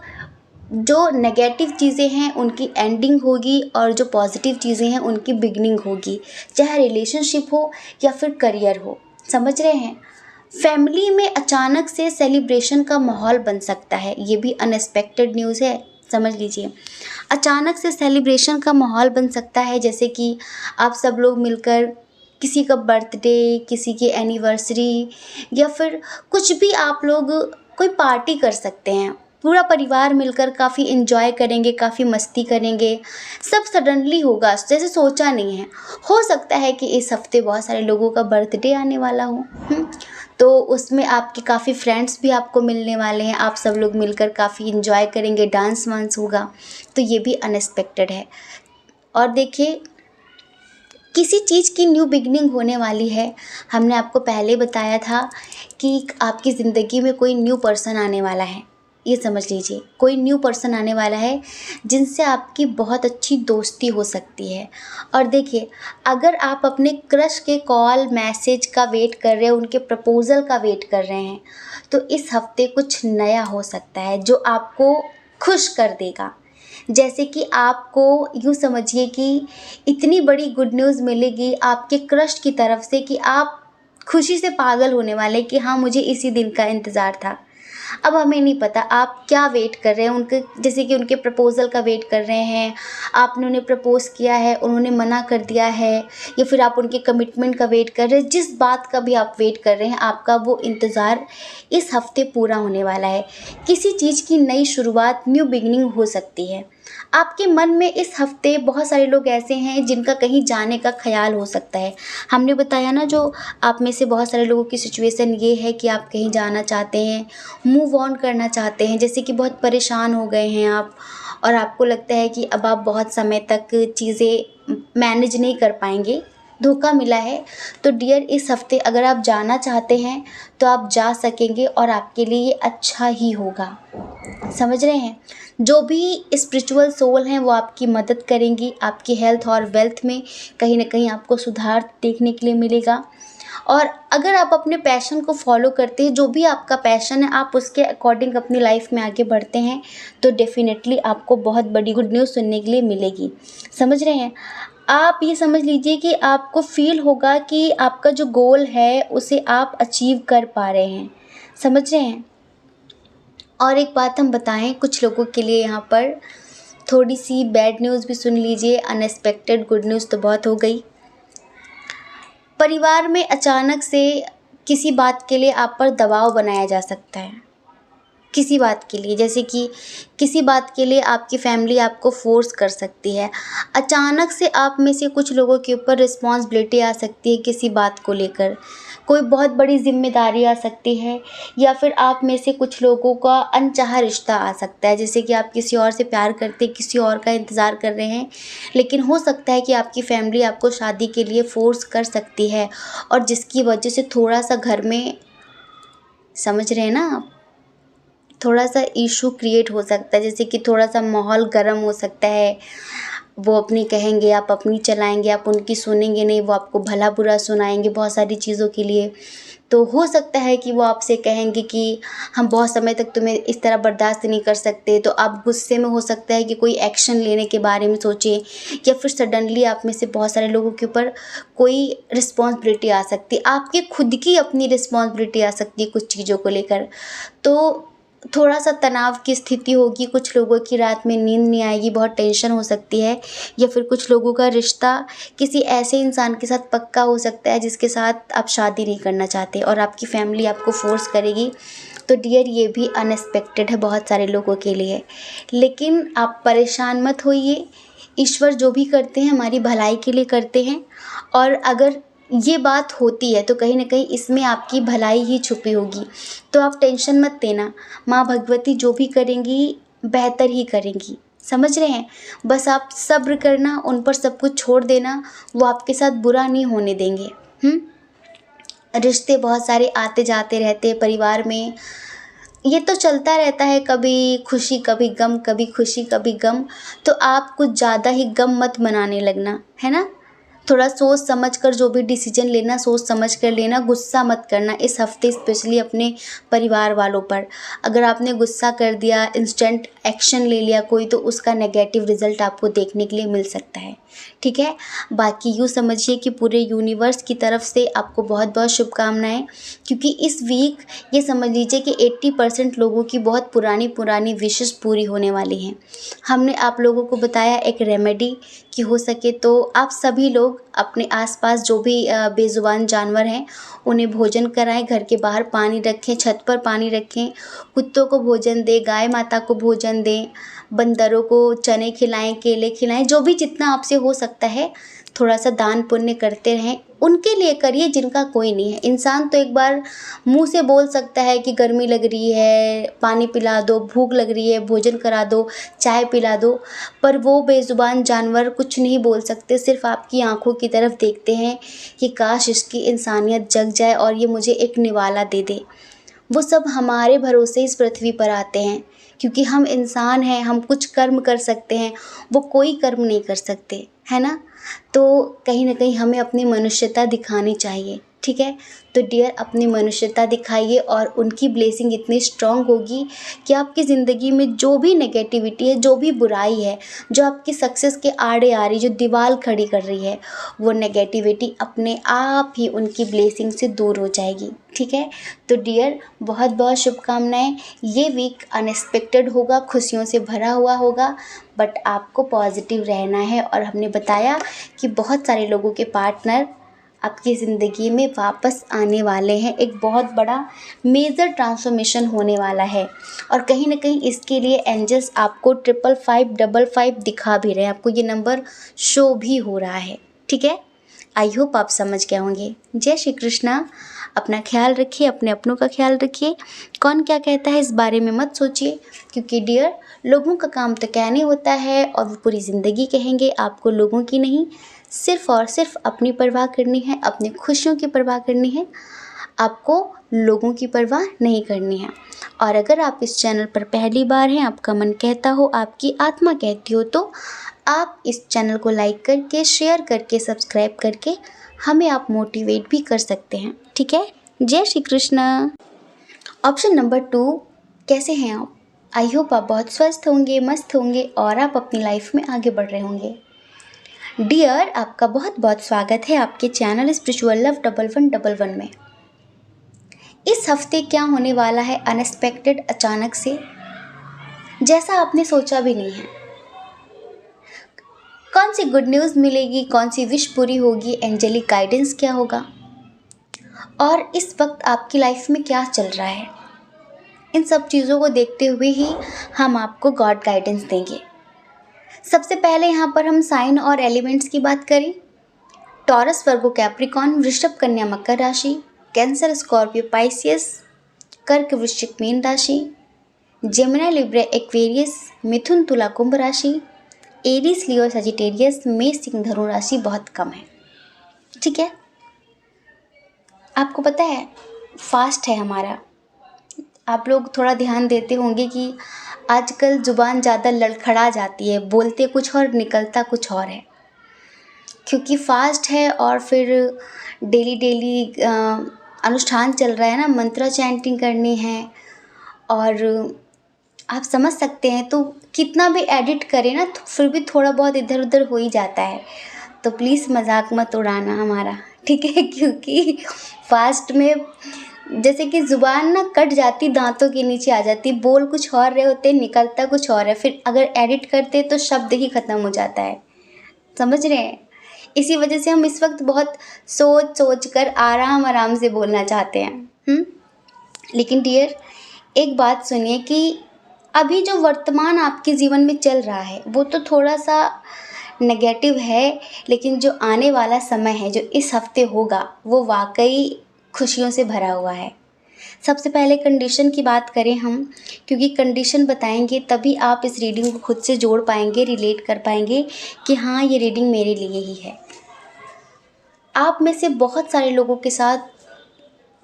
जो नेगेटिव चीज़ें हैं उनकी एंडिंग होगी और जो पॉजिटिव चीज़ें हैं उनकी बिगनिंग होगी, चाहे रिलेशनशिप हो या फिर करियर हो, समझ रहे हैं। फैमिली में अचानक से सेलिब्रेशन का माहौल बन सकता है, ये भी अनएक्सपेक्टेड न्यूज़ है, समझ लीजिए। अचानक से सेलिब्रेशन का माहौल बन सकता है, जैसे कि आप सब लोग मिलकर किसी का बर्थडे, किसी की एनिवर्सरी या फिर कुछ भी आप लोग कोई पार्टी कर सकते हैं। पूरा परिवार मिलकर काफ़ी एंजॉय करेंगे, काफ़ी मस्ती करेंगे, सब सडनली होगा जैसे सोचा नहीं है। हो सकता है कि इस हफ्ते बहुत सारे लोगों का बर्थडे आने वाला हो, तो उसमें आपके काफ़ी फ्रेंड्स भी आपको मिलने वाले हैं, आप सब लोग मिलकर काफ़ी एंजॉय करेंगे, डांस वांस होगा, तो ये भी अनएक्सपेक्टेड है। और देखिए, किसी चीज़ की न्यू बिगनिंग होने वाली है। हमने आपको पहले बताया था कि आपकी ज़िंदगी में कोई न्यू पर्सन आने वाला है, ये समझ लीजिए, कोई न्यू पर्सन आने वाला है जिनसे आपकी बहुत अच्छी दोस्ती हो सकती है। और देखिए, अगर आप अपने क्रश के कॉल मैसेज का वेट कर रहे हैं, उनके प्रपोज़ल का वेट कर रहे हैं, तो इस हफ्ते कुछ नया हो सकता है जो आपको खुश कर देगा। जैसे कि आपको यूँ समझिए कि इतनी बड़ी गुड न्यूज़ मिलेगी आपके क्रश की तरफ से कि आप खुशी से पागल होने वाले कि हाँ, मुझे इसी दिन का इंतज़ार था। अब हमें नहीं पता आप क्या वेट कर रहे हैं उनके, जैसे कि उनके प्रपोज़ल का वेट कर रहे हैं, आपने उन्हें प्रपोज़ किया है, उन्होंने मना कर दिया है, या फिर आप उनके कमिटमेंट का वेट कर रहे हैं। जिस बात का भी आप वेट कर रहे हैं, आपका वो इंतज़ार इस हफ्ते पूरा होने वाला है। किसी चीज़ की नई शुरुआत, न्यू बिगिनिंग हो सकती है। आपके मन में इस हफ्ते बहुत सारे लोग ऐसे हैं जिनका कहीं जाने का ख्याल हो सकता है। हमने बताया ना, जो आप में से बहुत सारे लोगों की सिचुएशन ये है कि आप कहीं जाना चाहते हैं, मूव ऑन करना चाहते हैं, जैसे कि बहुत परेशान हो गए हैं आप और आपको लगता है कि अब आप बहुत समय तक चीज़ें मैनेज नहीं कर पाएंगे, धोखा मिला है। तो डियर, इस हफ्ते अगर आप जाना चाहते हैं तो आप जा सकेंगे और आपके लिए ये अच्छा ही होगा, समझ रहे हैं। जो भी स्पिरिचुअल सोल हैं वो आपकी मदद करेंगी, आपकी हेल्थ और वेल्थ में कहीं ना कहीं आपको सुधार देखने के लिए मिलेगा। और अगर आप अपने पैशन को फॉलो करते हैं, जो भी आपका पैशन है, आप उसके अकॉर्डिंग अपनी लाइफ में आगे बढ़ते हैं, तो डेफिनेटली आपको बहुत बड़ी गुड न्यूज़ सुनने के लिए मिलेगी, समझ रहे हैं। आप ये समझ लीजिए कि आपको फील होगा कि आपका जो गोल है उसे आप अचीव कर पा रहे हैं, समझ रहे हैं। और एक बात हम बताएं कुछ लोगों के लिए, यहाँ पर थोड़ी सी बैड न्यूज़ भी सुन लीजिए। अनएक्सपेक्टेड गुड न्यूज़ तो बहुत हो गई। परिवार में अचानक से किसी बात के लिए आप पर दबाव बनाया जा सकता है, किसी बात के लिए, जैसे कि किसी बात के लिए आपकी फैमिली आपको फोर्स कर सकती है। अचानक से आप में से कुछ लोगों के ऊपर रिस्पॉन्सिबिलिटी आ सकती है किसी बात को लेकर, कोई बहुत बड़ी जिम्मेदारी आ सकती है, या फिर आप में से कुछ लोगों का अनचाहा रिश्ता आ सकता है, जैसे कि आप किसी और से प्यार करते, किसी और का इंतज़ार कर रहे हैं, लेकिन हो सकता है कि आपकी फैमिली आपको शादी के लिए फ़ोर्स कर सकती है, और जिसकी वजह से थोड़ा सा घर में, समझ रहे हैं ना आप, थोड़ा सा इशू क्रिएट हो सकता है, जैसे कि थोड़ा सा माहौल गर्म हो सकता है। वो अपनी कहेंगे, आप अपनी चलाएंगे, आप उनकी सुनेंगे नहीं, वो आपको भला बुरा सुनाएंगे बहुत सारी चीज़ों के लिए। तो हो सकता है कि वो आपसे कहेंगे कि हम बहुत समय तक तुम्हें इस तरह बर्दाश्त नहीं कर सकते, तो आप गुस्से में हो सकता है कि कोई एक्शन लेने के बारे में सोचें, या फिर सडनली आप में से बहुत सारे लोगों के ऊपर कोई रिस्पॉन्सिबिलिटी आ सकती है, आपकी खुद की अपनी रिस्पॉन्सिबिलिटी आ सकती है कुछ चीज़ों को लेकर। तो थोड़ा सा तनाव की स्थिति होगी, कुछ लोगों की रात में नींद नहीं आएगी, बहुत टेंशन हो सकती है, या फिर कुछ लोगों का रिश्ता किसी ऐसे इंसान के साथ पक्का हो सकता है जिसके साथ आप शादी नहीं करना चाहते और आपकी फैमिली आपको फोर्स करेगी। तो डियर, ये भी अनएक्सपेक्टेड है बहुत सारे लोगों के लिए। लेकिन आप परेशान मत होइए, ईश्वर जो भी करते हैं हमारी भलाई के लिए करते हैं, और अगर ये बात होती है तो कहीं ना कहीं इसमें आपकी भलाई ही छुपी होगी। तो आप टेंशन मत लेना, माँ भगवती जो भी करेंगी बेहतर ही करेंगी, समझ रहे हैं। बस आप सब्र करना, उन पर सब कुछ छोड़ देना, वो आपके साथ बुरा नहीं होने देंगे। रिश्ते बहुत सारे आते जाते रहते हैं परिवार में, ये तो चलता रहता है, कभी खुशी कभी गम, कभी खुशी कभी गम। तो आप कुछ ज़्यादा ही गम मत मनाने लगना, है ना। थोड़ा सोच समझ कर जो भी डिसीजन लेना सोच समझ कर लेना, गुस्सा मत करना इस हफ्ते, स्पेशली अपने परिवार वालों पर। अगर आपने गुस्सा कर दिया, इंस्टेंट एक्शन ले लिया कोई, तो उसका नेगेटिव रिजल्ट आपको देखने के लिए मिल सकता है, ठीक है। बाकी यूँ समझिए कि पूरे यूनिवर्स की तरफ से आपको बहुत बहुत शुभकामनाएं, क्योंकि इस वीक ये समझ लीजिए कि 80% लोगों की बहुत पुरानी पुरानी विशेष पूरी होने वाली हैं। हमने आप लोगों को बताया एक रेमेडी कि हो सके तो आप सभी लोग अपने आसपास जो भी बेजुबान जानवर हैं उन्हें भोजन कराएं, घर के बाहर पानी रखें, छत पर पानी रखें, कुत्तों को भोजन दें, गाय माता को भोजन दें, बंदरों को चने खिलाएं, केले खिलाएं, जो भी जितना आपसे हो सकता है थोड़ा सा दान पुण्य करते रहें। उनके लिए करिए जिनका कोई नहीं है। इंसान तो एक बार मुंह से बोल सकता है कि गर्मी लग रही है, पानी पिला दो, भूख लग रही है, भोजन करा दो, चाय पिला दो, पर वो बेजुबान जानवर कुछ नहीं बोल सकते, सिर्फ आपकी आंखों की तरफ देखते हैं कि काश इसकी इंसानियत जग जाए और ये मुझे एक निवाला दे दे। वो सब हमारे भरोसे इस पृथ्वी पर आते हैं, क्योंकि हम इंसान हैं, हम कुछ कर्म कर सकते हैं, वो कोई कर्म नहीं कर सकते, है ना। तो कहीं ना कहीं हमें अपनी मनुष्यता दिखानी चाहिए, ठीक है। तो डियर, अपनी मनुष्यता दिखाइए और उनकी ब्लेसिंग इतनी स्ट्रांग होगी कि आपकी ज़िंदगी में जो भी नेगेटिविटी है, जो भी बुराई है, जो आपकी सक्सेस के आड़े आ रही, जो दीवार खड़ी कर रही है, वो नेगेटिविटी अपने आप ही उनकी ब्लेसिंग से दूर हो जाएगी, ठीक है। तो डियर, बहुत बहुत शुभकामनाएं। ये वीक अनएक्सपेक्टेड होगा, खुशियों से भरा हुआ होगा, बट आपको पॉजिटिव रहना है। और हमने बताया कि बहुत सारे लोगों के पार्टनर आपकी ज़िंदगी में वापस आने वाले हैं, एक बहुत बड़ा मेजर ट्रांसफॉर्मेशन होने वाला है। और कहीं ना कहीं इसके लिए एंजल्स आपको 55555 दिखा भी रहे हैं, आपको ये नंबर शो भी हो रहा है, ठीक है। आई होप आप समझ गए होंगे। जय श्री कृष्णा। अपना ख्याल रखिए, अपने अपनों का ख्याल रखिए। कौन क्या कहता है इस बारे में मत सोचिए, क्योंकि डियर, लोगों का काम तो कहने होता है और वो पूरी ज़िंदगी कहेंगे। आपको लोगों की नहीं, सिर्फ़ और सिर्फ अपनी परवाह करनी है, अपनी खुशियों की परवाह करनी है, आपको लोगों की परवाह नहीं करनी है। और अगर आप इस चैनल पर पहली बार हैं, आपका मन कहता हो, आपकी आत्मा कहती हो, तो आप इस चैनल को लाइक करके, शेयर करके, सब्सक्राइब करके हमें आप मोटिवेट भी कर सकते हैं, ठीक है। जय श्री कृष्ण। ऑप्शन नंबर 2, कैसे हैं आप? आई होप आप बहुत स्वस्थ होंगे, मस्त होंगे और आप अपनी लाइफ में आगे बढ़ रहे होंगे। डियर, आपका बहुत बहुत स्वागत है आपके चैनल स्पिरिचुअल लव 1111 में। इस हफ्ते क्या होने वाला है अनएक्सपेक्टेड, अचानक से, जैसा आपने सोचा भी नहीं है। कौन सी गुड न्यूज़ मिलेगी, कौन सी विश पूरी होगी, एंजेलिक गाइडेंस क्या होगा, और इस वक्त आपकी लाइफ में क्या चल रहा है, इन सब चीज़ों को देखते हुए ही हम आपको गॉड गाइडेंस देंगे। सबसे पहले यहाँ पर हम साइन और एलिमेंट्स की बात करें। टॉरस, वर्गो, कैप्रिकॉन, वृषभ, कन्या, मकर राशि, कैंसर, स्कॉर्पियो, पाइसियस, कर्क, वृश्चिक, मीन राशि, जेमिनी, लिब्रा, एक्वेरियस, मिथुन, तुला, कुंभ राशि, एरीज, लियो, सजिटेरियस, मेष, सिंह, धनु राशि बहुत कम है, ठीक है। आपको पता है फास्ट है हमारा, आप लोग थोड़ा ध्यान देते होंगे कि आजकल ज़ुबान ज़्यादा लड़खड़ा जाती है, बोलते कुछ और निकलता कुछ और है, क्योंकि फास्ट है और फिर डेली डेली अनुष्ठान चल रहा है ना, मंत्रा चैंटिंग करनी है, और आप समझ सकते हैं। तो कितना भी एडिट करें ना, तो फिर भी थोड़ा बहुत इधर उधर हो ही जाता है। तो प्लीज़ मजाक मत उड़ाना हमारा, ठीक है? क्योंकि फास्ट में जैसे कि ज़ुबान ना कट जाती, दांतों के नीचे आ जाती, बोल कुछ और रहे होते, निकलता कुछ और है, फिर अगर एडिट करते तो शब्द ही ख़त्म हो जाता है। समझ रहे हैं? इसी वजह से हम इस वक्त बहुत सोच सोच कर आराम आराम से बोलना चाहते हैं। लेकिन डियर, एक बात सुनिए कि अभी जो वर्तमान आपके जीवन में चल रहा है वो तो थोड़ा सा नेगेटिव है, लेकिन जो आने वाला समय है, जो इस हफ्ते होगा, वो वाकई खुशियों से भरा हुआ है। सबसे पहले कंडीशन की बात करें हम, क्योंकि कंडीशन बताएंगे तभी आप इस रीडिंग को खुद से जोड़ पाएंगे, रिलेट कर पाएंगे कि हाँ, ये रीडिंग मेरे लिए ही है। आप में से बहुत सारे लोगों के साथ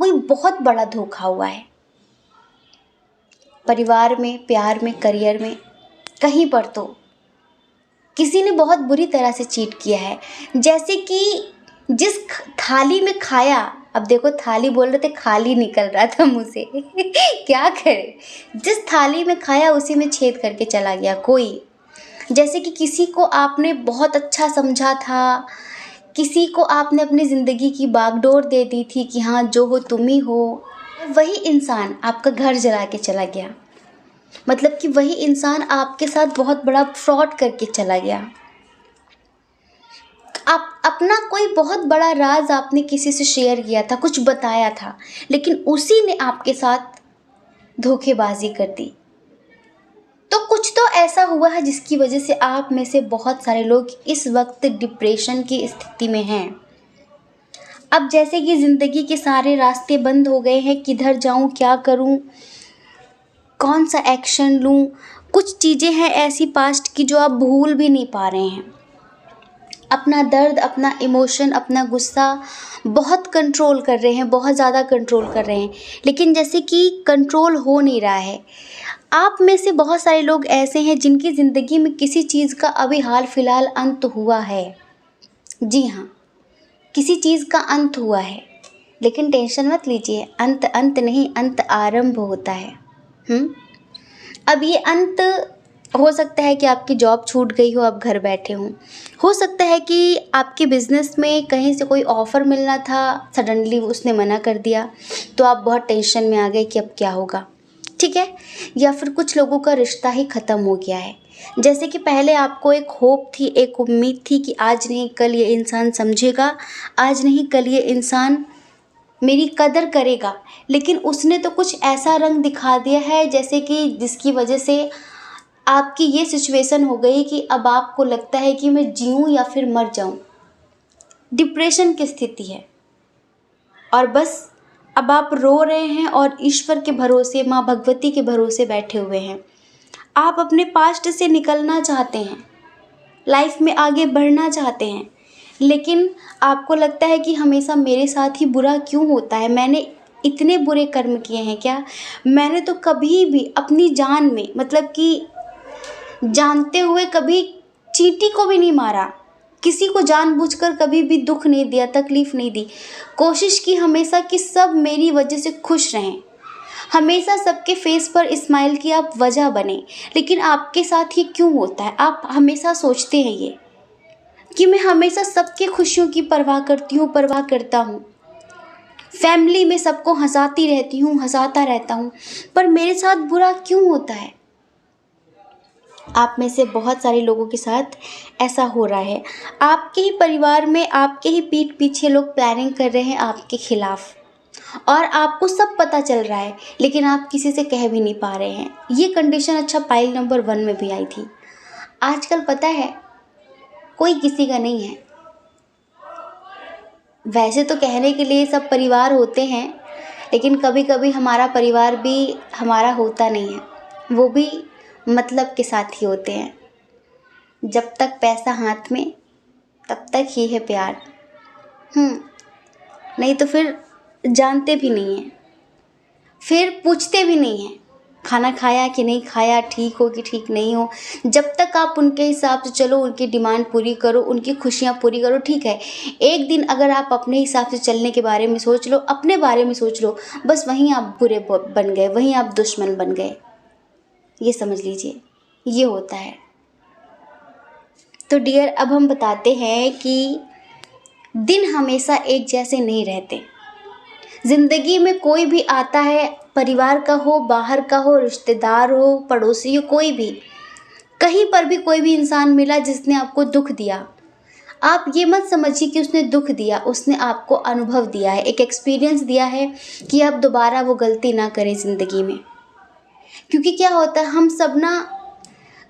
कोई बहुत बड़ा धोखा हुआ है, परिवार में, प्यार में, करियर में, कहीं पर तो किसी ने बहुत बुरी तरह से चीट किया है। जैसे कि जिस थाली में खाया, अब देखो थाली बोल रहे थे, खाली निकल रहा था मुंह से क्या करे, जिस थाली में खाया उसी में छेद करके चला गया कोई। जैसे कि किसी को आपने बहुत अच्छा समझा था, किसी को आपने अपनी ज़िंदगी की बागडोर दे दी थी कि हाँ, जो हो तुम ही हो, वही इंसान आपका घर जला के चला गया। मतलब कि वही इंसान आपके साथ बहुत बड़ा फ्रॉड करके चला गया। आप अपना कोई बहुत बड़ा राज आपने किसी से शेयर किया था, कुछ बताया था, लेकिन उसी ने आपके साथ धोखेबाजी कर दी। तो कुछ तो ऐसा हुआ है जिसकी वजह से आप में से बहुत सारे लोग इस वक्त डिप्रेशन की स्थिति में हैं। अब जैसे कि ज़िंदगी के सारे रास्ते बंद हो गए हैं, किधर जाऊं, क्या करूं, कौन सा एक्शन लूं। कुछ चीज़ें हैं ऐसी पास्ट की जो आप भूल भी नहीं पा रहे हैं। अपना दर्द, अपना इमोशन, अपना गुस्सा बहुत कंट्रोल कर रहे हैं, बहुत ज़्यादा कंट्रोल कर रहे हैं, लेकिन जैसे कि कंट्रोल हो नहीं रहा है। आप में से बहुत सारे लोग ऐसे हैं जिनकी ज़िंदगी में किसी चीज़ का अभी हाल फिलहाल अंत हुआ है। जी हाँ, किसी चीज़ का अंत हुआ है, लेकिन टेंशन मत लीजिए, अंत अंत नहीं, अंत आरंभ होता है। अब ये अंत हो सकता है कि आपकी जॉब छूट गई हो, आप घर बैठे हो सकता है कि आपके बिज़नेस में कहीं से कोई ऑफ़र मिलना था, सडनली उसने मना कर दिया, तो आप बहुत टेंशन में आ गए कि अब क्या होगा, ठीक है? या फिर कुछ लोगों का रिश्ता ही ख़त्म हो गया है। जैसे कि पहले आपको एक होप थी, एक उम्मीद थी कि आज नहीं कल ये इंसान समझेगा, आज नहीं कल ये इंसान मेरी कदर करेगा, लेकिन उसने तो कुछ ऐसा रंग दिखा दिया है जैसे कि जिसकी वजह से आपकी ये सिचुएशन हो गई कि अब आपको लगता है कि मैं जीऊँ या फिर मर जाऊँ। डिप्रेशन की स्थिति है और बस अब आप रो रहे हैं और ईश्वर के भरोसे, माँ भगवती के भरोसे बैठे हुए हैं। आप अपने पास्ट से निकलना चाहते हैं, लाइफ में आगे बढ़ना चाहते हैं, लेकिन आपको लगता है कि हमेशा मेरे साथ ही बुरा क्यों होता है, मैंने इतने बुरे कर्म किए हैं क्या? मैंने तो कभी भी अपनी जान में, मतलब कि जानते हुए कभी चींटी को भी नहीं मारा, किसी को जानबूझकर कभी भी दुख नहीं दिया, तकलीफ़ नहीं दी। कोशिश की हमेशा कि सब मेरी वजह से खुश रहें, हमेशा सबके फेस पर स्माइल की आप वजह बने। लेकिन आपके साथ ये क्यों होता है? आप हमेशा सोचते हैं ये कि मैं हमेशा सबके खुशियों की परवाह करती हूँ, परवाह करता हूँ, फैमिली में सबको हंसाती रहती हूँ, हंसाता रहता हूँ, पर मेरे साथ बुरा क्यों होता है? आप में से बहुत सारे लोगों के साथ ऐसा हो रहा है। आपके ही परिवार में, आपके ही पीठ पीछे लोग प्लानिंग कर रहे हैं आपके खिलाफ, और आपको सब पता चल रहा है, लेकिन आप किसी से कह भी नहीं पा रहे हैं। ये कंडीशन अच्छा पाइल नंबर 1 में भी आई थी। आजकल पता है कोई किसी का नहीं है। वैसे तो कहने के लिए सब परिवार होते हैं, लेकिन कभी कभी हमारा परिवार भी हमारा होता नहीं है, वो भी मतलब के साथ ही होते हैं। जब तक पैसा हाथ में, तब तक ही है प्यार। नहीं तो फिर जानते भी नहीं हैं। फिर पूछते भी नहीं हैं खाना खाया कि नहीं खाया, ठीक हो कि ठीक नहीं हो। जब तक आप उनके हिसाब से चलो, उनकी डिमांड पूरी करो, उनकी खुशियाँ पूरी करो, ठीक है। एक दिन अगर आप अपने हिसाब से चलने के बारे में सोच लो, अपने बारे में सोच लो, बस वहीं आप बुरे बन गए, वहीं आप दुश्मन बन गए। ये समझ लीजिए, ये होता है। तो डियर, अब हम बताते हैं कि दिन हमेशा एक जैसे नहीं रहते। ज़िंदगी में कोई भी आता है, परिवार का हो, बाहर का हो, रिश्तेदार हो, पड़ोसी हो, कोई भी, कहीं पर भी कोई भी इंसान मिला जिसने आपको दुख दिया। आप ये मत समझिए कि उसने दुख दिया, उसने आपको अनुभव दिया है, एक एक्सपीरियंस दिया है कि आप दोबारा वो गलती ना करें ज़िंदगी में। क्योंकि क्या होता है, हम सब ना,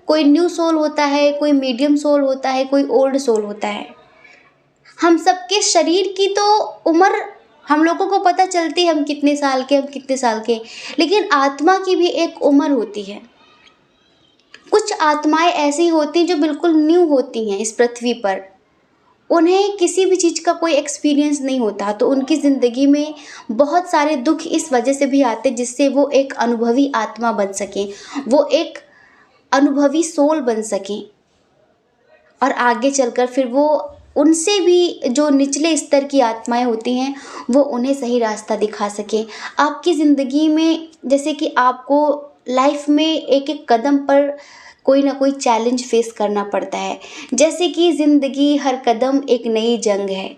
कोई न्यू सोल होता है, कोई मीडियम सोल होता है, कोई ओल्ड सोल होता है। हम सबके शरीर की तो उम्र हम लोगों को पता चलती है, हम कितने साल के, हम कितने साल के, लेकिन आत्मा की भी एक उम्र होती है। कुछ आत्माएं ऐसी होती हैं जो बिल्कुल न्यू होती हैं इस पृथ्वी पर, उन्हें किसी भी चीज़ का कोई एक्सपीरियंस नहीं होता, तो उनकी ज़िंदगी में बहुत सारे दुख इस वजह से भी आते जिससे वो एक अनुभवी आत्मा बन सकें, वो एक अनुभवी सोल बन सकें, और आगे चलकर फिर वो उनसे भी जो निचले स्तर की आत्माएं होती हैं वो उन्हें सही रास्ता दिखा सकें। आपकी ज़िंदगी में जैसे कि आपको लाइफ में एक एक कदम पर कोई ना कोई चैलेंज फेस करना पड़ता है। जैसे कि ज़िंदगी हर कदम एक नई जंग है,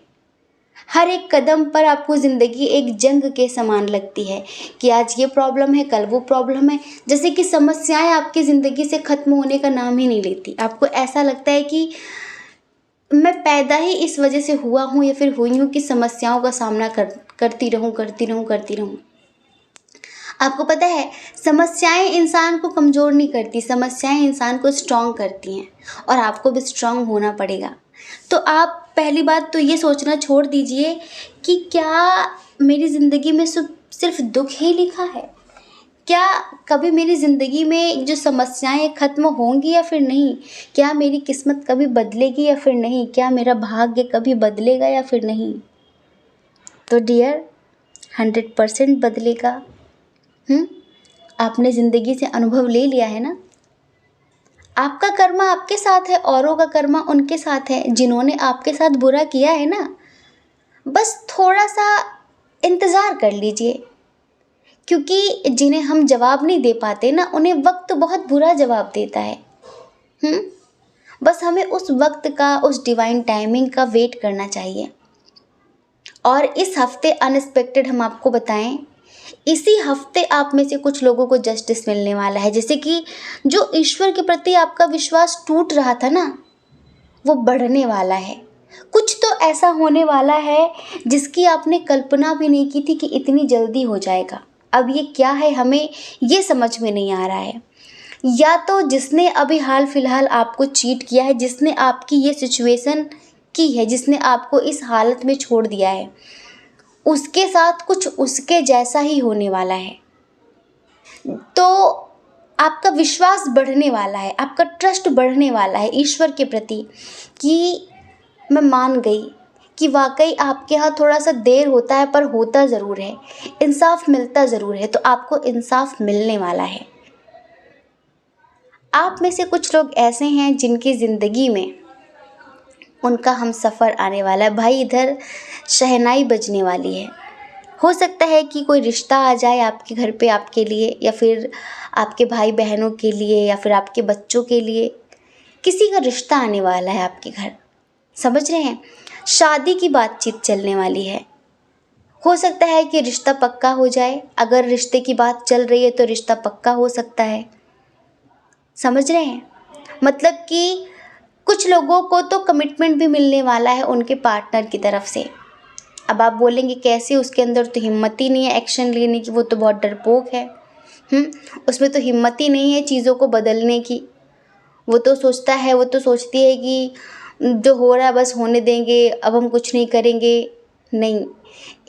हर एक कदम पर आपको ज़िंदगी एक जंग के समान लगती है कि आज ये प्रॉब्लम है, कल वो प्रॉब्लम है। जैसे कि समस्याएं आपकी ज़िंदगी से ख़त्म होने का नाम ही नहीं लेती। आपको ऐसा लगता है कि मैं पैदा ही इस वजह से हुआ हूँ या फिर हुई हूँ कि समस्याओं का सामना करती रहूँ, करती रहूँ, करती रहूँ। आपको पता है, समस्याएं इंसान को कमज़ोर नहीं करती, समस्याएं इंसान को स्ट्रांग करती हैं, और आपको भी स्ट्रांग होना पड़ेगा। तो आप पहली बात तो ये सोचना छोड़ दीजिए कि क्या मेरी ज़िंदगी में सिर्फ दुख ही लिखा है, क्या कभी मेरी ज़िंदगी में जो समस्याएं ख़त्म होंगी या फिर नहीं, क्या मेरी किस्मत कभी बदलेगी या फिर नहीं, क्या मेरा भाग्य कभी बदलेगा या फिर नहीं। तो डियर, 100% बदलेगा। आपने ज़िंदगी से अनुभव ले लिया है ना। आपका कर्मा आपके साथ है, औरों का कर्मा उनके साथ है जिन्होंने आपके साथ बुरा किया है ना। बस थोड़ा सा इंतज़ार कर लीजिए, क्योंकि जिन्हें हम जवाब नहीं दे पाते ना, उन्हें वक्त बहुत बुरा जवाब देता है। बस हमें उस वक्त का, उस डिवाइन टाइमिंग का वेट करना चाहिए। और इस हफ्ते अनएक्सपेक्टेड हम आपको बताएं, इसी हफ्ते आप में से कुछ लोगों को जस्टिस मिलने वाला है। जैसे कि जो ईश्वर के प्रति आपका विश्वास टूट रहा था ना, वो बढ़ने वाला है। कुछ तो ऐसा होने वाला है जिसकी आपने कल्पना भी नहीं की थी कि इतनी जल्दी हो जाएगा। अब ये क्या है, हमें ये समझ में नहीं आ रहा है। या तो जिसने अभी हाल फिलहाल आपको चीट किया है, जिसने आपकी ये सिचुएशन की है, जिसने आपको इस हालत में छोड़ दिया है, उसके साथ कुछ उसके जैसा ही होने वाला है। तो आपका विश्वास बढ़ने वाला है, आपका ट्रस्ट बढ़ने वाला है ईश्वर के प्रति, कि मैं मान गई कि वाकई आपके यहाँ थोड़ा सा देर होता है पर होता ज़रूर है, इंसाफ मिलता ज़रूर है। तो आपको इंसाफ मिलने वाला है। आप में से कुछ लोग ऐसे हैं जिनकी ज़िंदगी में उनका हम सफ़र आने वाला है। भाई, इधर शहनाई बजने वाली है। हो सकता है कि कोई रिश्ता आ जाए आपके घर पे आपके लिए, या फिर आपके भाई बहनों के लिए, या फिर आपके बच्चों के लिए। किसी का रिश्ता आने वाला है आपके घर, समझ रहे हैं। शादी की बातचीत चलने वाली है। हो सकता है कि रिश्ता पक्का हो जाए। अगर रिश्ते की बात चल रही है तो रिश्ता पक्का हो सकता है, समझ रहे हैं। मतलब कि कुछ लोगों को तो कमिटमेंट भी मिलने वाला है उनके पार्टनर की तरफ से। अब आप बोलेंगे कैसे, उसके अंदर तो हिम्मत ही नहीं है एक्शन लेने की, वो तो बहुत डरपोक है। उसमें तो हिम्मत ही नहीं है चीज़ों को बदलने की। वो तो सोचती है कि जो हो रहा है बस होने देंगे, अब हम कुछ नहीं करेंगे। नहीं,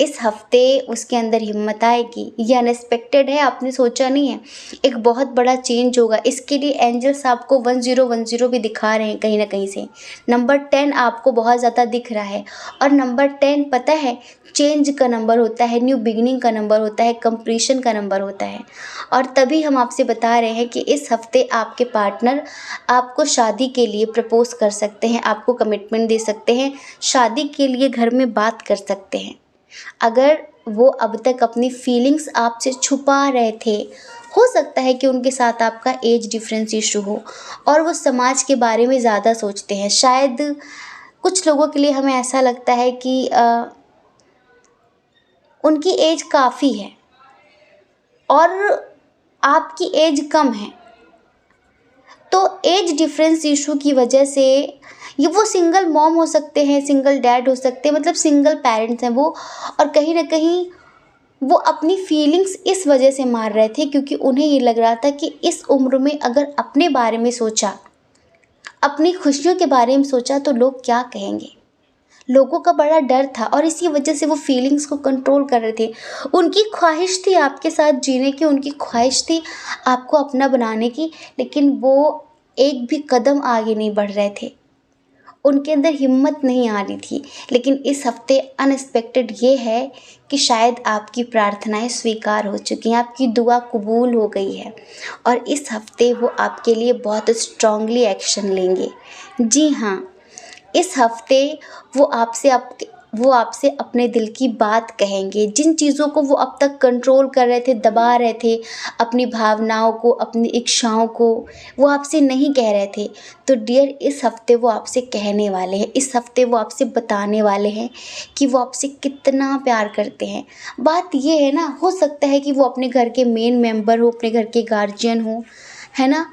इस हफ्ते उसके अंदर हिम्मत आएगी। ये अनएक्सपेक्टेड है, आपने सोचा नहीं है, एक बहुत बड़ा चेंज होगा। इसके लिए एंजल्स आपको 1010 भी दिखा रहे हैं कहीं ना कहीं से। नंबर 10 आपको बहुत ज़्यादा दिख रहा है, और नंबर 10 पता है चेंज का नंबर होता है, न्यू बिगिनिंग का नंबर होता है, कंप्लीशन का नंबर होता है। और तभी हम आपसे बता रहे हैं कि इस हफ्ते आपके पार्टनर आपको शादी के लिए प्रपोज कर सकते हैं, आपको कमिटमेंट दे सकते हैं, शादी के लिए घर में बात कर सकते हैं। अगर वो अब तक अपनी फीलिंग्स आपसे छुपा रहे थे, हो सकता है कि उनके साथ आपका एज डिफरेंस इशू हो और वो समाज के बारे में ज़्यादा सोचते हैं। शायद कुछ लोगों के लिए हमें ऐसा लगता है कि उनकी एज काफ़ी है और आपकी एज कम है, तो एज डिफरेंस इशू की वजह से ये वो सिंगल मॉम हो सकते हैं, सिंगल डैड हो सकते हैं, मतलब सिंगल पेरेंट्स हैं वो। और कहीं ना कहीं वो अपनी फीलिंग्स इस वजह से मार रहे थे क्योंकि उन्हें ये लग रहा था कि इस उम्र में अगर अपने बारे में सोचा, अपनी खुशियों के बारे में सोचा तो लोग क्या कहेंगे। लोगों का बड़ा डर था और इसी वजह से वो फीलिंग्स को कंट्रोल कर रहे थे। उनकी ख्वाहिश थी आपके साथ जीने की, उनकी ख्वाहिश थी आपको अपना बनाने की, लेकिन वो एक भी कदम आगे नहीं बढ़ रहे थे, उनके अंदर हिम्मत नहीं आ रही थी। लेकिन इस हफ्ते अनएक्सपेक्टेड ये है कि शायद आपकी प्रार्थनाएं स्वीकार हो चुकी हैं, आपकी दुआ कबूल हो गई है और इस हफ्ते वो आपके लिए बहुत स्ट्रांगली एक्शन लेंगे। जी हाँ, इस हफ्ते वो आपसे अपने दिल की बात कहेंगे। जिन चीज़ों को वो अब तक कंट्रोल कर रहे थे, दबा रहे थे, अपनी भावनाओं को, अपनी इच्छाओं को, वो आपसे नहीं कह रहे थे, तो डियर इस हफ्ते वो आपसे कहने वाले हैं। इस हफ्ते वो आपसे बताने वाले हैं कि वो आपसे कितना प्यार करते हैं। बात ये है ना, हो सकता है कि वो अपने घर के मेन मेंबर हो, अपने घर के गार्जियन हो, है ना,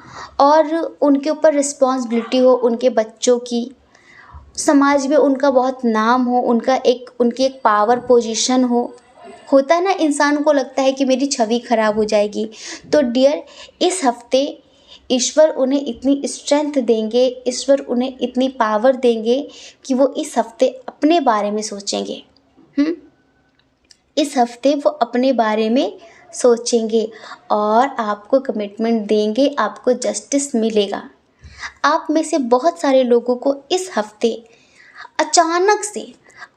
और उनके ऊपर रिस्पॉन्सिबिलिटी हो उनके बच्चों की, समाज में उनका बहुत नाम हो, उनकी एक पावर पोजीशन हो। होता है ना, इंसान को लगता है कि मेरी छवि खराब हो जाएगी। तो डियर इस हफ्ते ईश्वर उन्हें इतनी स्ट्रेंथ देंगे, ईश्वर उन्हें इतनी पावर देंगे कि वो इस हफ्ते अपने बारे में सोचेंगे। इस हफ्ते वो अपने बारे में सोचेंगे और आपको कमिटमेंट देंगे, आपको जस्टिस मिलेगा। आप में से बहुत सारे लोगों को इस हफ्ते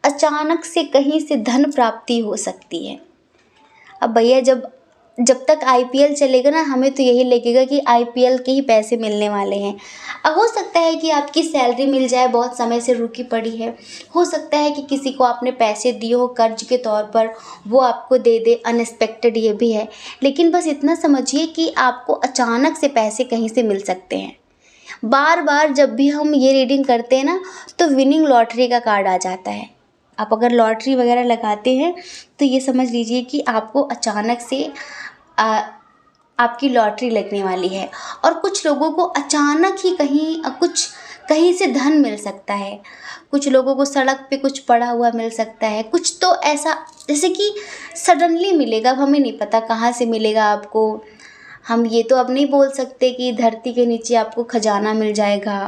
अचानक से कहीं से धन प्राप्ति हो सकती है। अब भैया जब तक आईपीएल चलेगा ना, हमें तो यही लगेगा कि आईपीएल के ही पैसे मिलने वाले हैं। अब हो सकता है कि आपकी सैलरी मिल जाए, बहुत समय से रुकी पड़ी है। हो सकता है कि किसी को आपने पैसे दिए हो कर्ज के तौर पर, वो आपको दे दे, अनएक्सपेक्टेड ये भी है। लेकिन बस इतना समझिए कि आपको अचानक से पैसे कहीं से मिल सकते हैं। बार बार जब भी हम ये रीडिंग करते हैं ना, तो विनिंग लॉटरी का कार्ड आ जाता है। आप अगर लॉटरी वगैरह लगाते हैं तो ये समझ लीजिए कि आपको अचानक से आपकी लॉटरी लगने वाली है। और कुछ लोगों को अचानक ही कहीं से धन मिल सकता है। कुछ लोगों को सड़क पे कुछ पड़ा हुआ मिल सकता है, कुछ तो ऐसा जैसे कि सडनली मिलेगा। अब हमें नहीं पता कहाँ से मिलेगा आपको। हम ये तो अब नहीं बोल सकते कि धरती के नीचे आपको खजाना मिल जाएगा,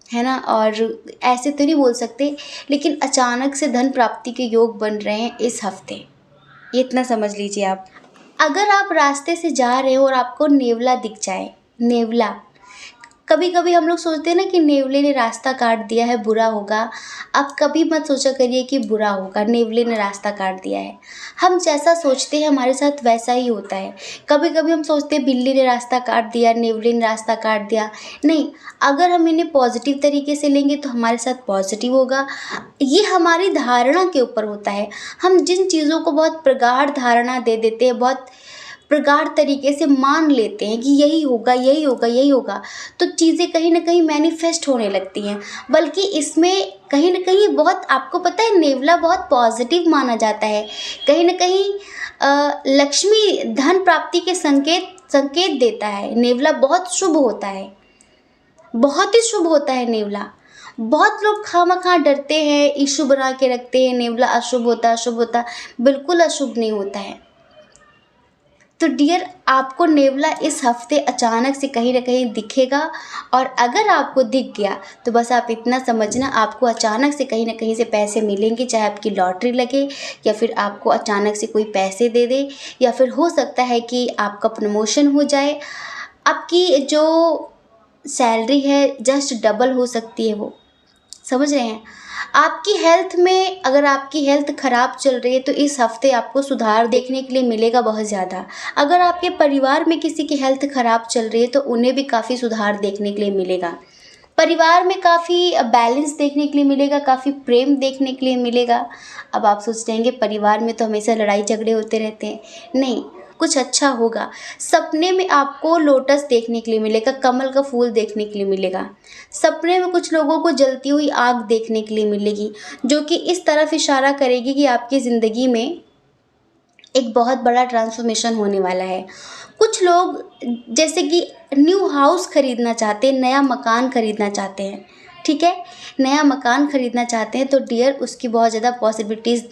है ना, और ऐसे तो नहीं बोल सकते। लेकिन अचानक से धन प्राप्ति के योग बन रहे हैं इस हफ्ते, ये इतना समझ लीजिए आप। अगर आप रास्ते से जा रहे हो और आपको नेवला दिख जाए, नेवला, कभी कभी हम लोग सोचते हैं ना कि नेवले ने रास्ता काट दिया है, बुरा होगा। आप कभी मत सोचा करिए कि बुरा होगा, नेवले ने रास्ता काट दिया है। हम जैसा सोचते हैं हमारे साथ वैसा ही होता है। कभी कभी हम सोचते हैं बिल्ली ने रास्ता काट दिया, नेवले ने रास्ता काट दिया। नहीं, अगर हम इन्हें पॉजिटिव तरीके से लेंगे तो हमारे साथ पॉजिटिव होगा। ये हमारी धारणा के ऊपर होता है। हम जिन चीज़ों को बहुत प्रगाढ़ धारणा दे देते हैं, बहुत प्रगाढ़ तरीके से मान लेते हैं कि यही होगा, यही होगा, यही होगा, तो चीज़ें कहीं ना कहीं मैनिफेस्ट होने लगती हैं। बल्कि इसमें कहीं ना कहीं बहुत, आपको पता है, नेवला बहुत पॉजिटिव माना जाता है। कहीं ना कहीं लक्ष्मी धन प्राप्ति के संकेत देता है। नेवला बहुत शुभ होता है, बहुत ही शुभ होता है नेवला। बहुत लोग खामखा डरते हैं, इशू बना के रखते हैं, नेवला अशुभ होता, अशुभ होता। बिल्कुल अशुभ नहीं होता है। तो डियर आपको नेवला इस हफ्ते अचानक से कहीं ना कहीं दिखेगा, और अगर आपको दिख गया तो बस आप इतना समझना, आपको अचानक से कहीं ना कहीं से पैसे मिलेंगे, चाहे आपकी लॉटरी लगे या फिर आपको अचानक से कोई पैसे दे दे, या फिर हो सकता है कि आपका प्रमोशन हो जाए। आपकी जो सैलरी है जस्ट डबल हो सकती है, वो समझ रहे हैं। आपकी हेल्थ में, अगर आपकी हेल्थ ख़राब चल रही है तो इस हफ्ते आपको सुधार देखने के लिए मिलेगा बहुत ज़्यादा। अगर आपके परिवार में किसी की हेल्थ ख़राब चल रही है तो उन्हें भी काफ़ी सुधार देखने के लिए मिलेगा। परिवार में काफ़ी बैलेंस देखने के लिए मिलेगा, काफ़ी प्रेम देखने के लिए मिलेगा। अब आप सोच रहे हैं परिवार में तो हमेशा लड़ाई झगड़े होते रहते हैं, नहीं, कुछ अच्छा होगा। सपने में आपको लोटस देखने के लिए मिलेगा, कमल का फूल देखने के लिए मिलेगा। सपने में कुछ लोगों को जलती हुई आग देखने के लिए मिलेगी, जो कि इस तरफ इशारा करेगी कि आपकी ज़िंदगी में एक बहुत बड़ा ट्रांसफॉर्मेशन होने वाला है। कुछ लोग जैसे कि न्यू हाउस खरीदना चाहते हैं, नया मकान खरीदना चाहते हैं, ठीक है, नया मकान खरीदना चाहते हैं तो डियर उसकी बहुत ज़्यादा पॉसिबिलिटीज़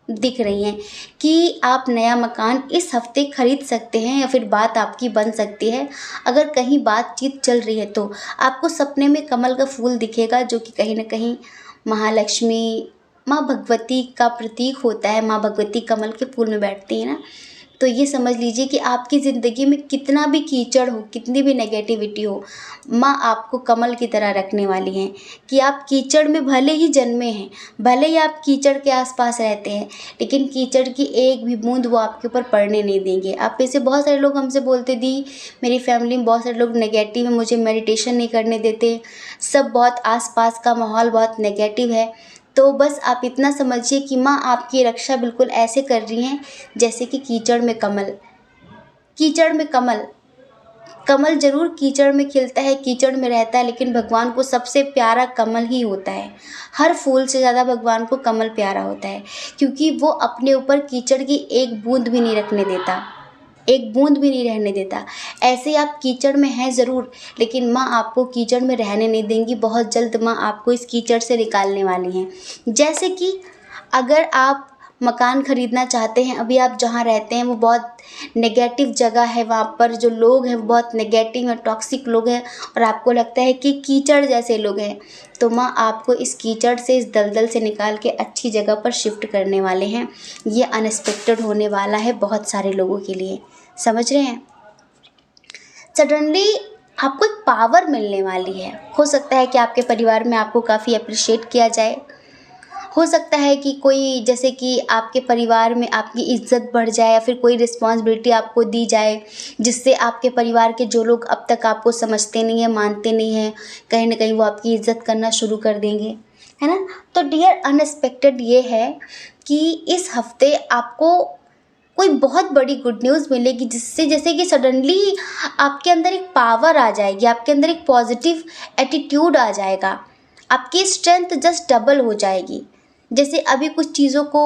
दिख रही हैं कि आप नया मकान इस हफ्ते खरीद सकते हैं, या फिर बात आपकी बन सकती है। अगर कहीं बातचीत चल रही है तो आपको सपने में कमल का फूल दिखेगा, जो कि कहीं ना कहीं महालक्ष्मी, माँ भगवती का प्रतीक होता है। माँ भगवती कमल के फूल में बैठती है ना, तो ये समझ लीजिए कि आपकी ज़िंदगी में कितना भी कीचड़ हो, कितनी भी नेगेटिविटी हो, माँ आपको कमल की तरह रखने वाली हैं। कि आप कीचड़ में भले ही जन्मे हैं, भले ही आप कीचड़ के आसपास रहते हैं, लेकिन कीचड़ की एक भी बूंद वो आपके ऊपर पड़ने नहीं देंगे। आप में से बहुत सारे लोग हमसे बोलते, दी मेरी फैमिली में बहुत सारे लोग नेगेटिव हैं, मुझे मेडिटेशन नहीं करने देते, सब बहुत आसपास का माहौल बहुत नेगेटिव है। तो बस आप इतना समझिए कि माँ आपकी रक्षा बिल्कुल ऐसे कर रही हैं जैसे कि कीचड़ में कमल। कीचड़ में कमल, कमल ज़रूर कीचड़ में खिलता है, कीचड़ में रहता है, लेकिन भगवान को सबसे प्यारा कमल ही होता है। हर फूल से ज़्यादा भगवान को कमल प्यारा होता है, क्योंकि वो अपने ऊपर कीचड़ की एक बूंद भी नहीं रखने देता, एक बूंद भी नहीं रहने देता। ऐसे आप कीचड़ में हैं ज़रूर, लेकिन माँ आपको कीचड़ में रहने नहीं देंगी। बहुत जल्द माँ आपको इस कीचड़ से निकालने वाली हैं। जैसे कि अगर आप मकान ख़रीदना चाहते हैं, अभी आप जहाँ रहते हैं वो बहुत नेगेटिव जगह है, वहाँ पर जो लोग हैं वो बहुत नेगेटिव हैं, टॉक्सिक लोग हैं, और आपको लगता है कि कीचड़ जैसे लोग हैं, तो माँ आपको इस कीचड़ से, इस दलदल से निकाल के अच्छी जगह पर शिफ्ट करने वाले हैं। ये अनएक्सपेक्टेड होने वाला है बहुत सारे लोगों के लिए, समझ रहे हैं। सडनली आपको एक पावर मिलने वाली है। हो सकता है कि आपके परिवार में आपको काफ़ी अप्रिशिएट किया जाए। हो सकता है कि कोई, जैसे कि आपके परिवार में आपकी इज़्ज़त बढ़ जाए, या फिर कोई रिस्पॉन्सिबिलिटी आपको दी जाए, जिससे आपके परिवार के जो लोग अब तक आपको समझते नहीं हैं, मानते नहीं हैं, कहीं ना कहीं वो आपकी इज़्ज़त करना शुरू कर देंगे, है ना। तो डियर अनएक्सपेक्टेड ये है कि इस हफ्ते आपको कोई बहुत बड़ी गुड न्यूज़ मिलेगी, जिससे जैसे कि सडनली आपके अंदर एक पावर आ जाएगी, आपके अंदर एक पॉजिटिव एटीट्यूड आ जाएगा, आपकी स्ट्रेंथ जस्ट डबल हो जाएगी। जैसे अभी कुछ चीज़ों को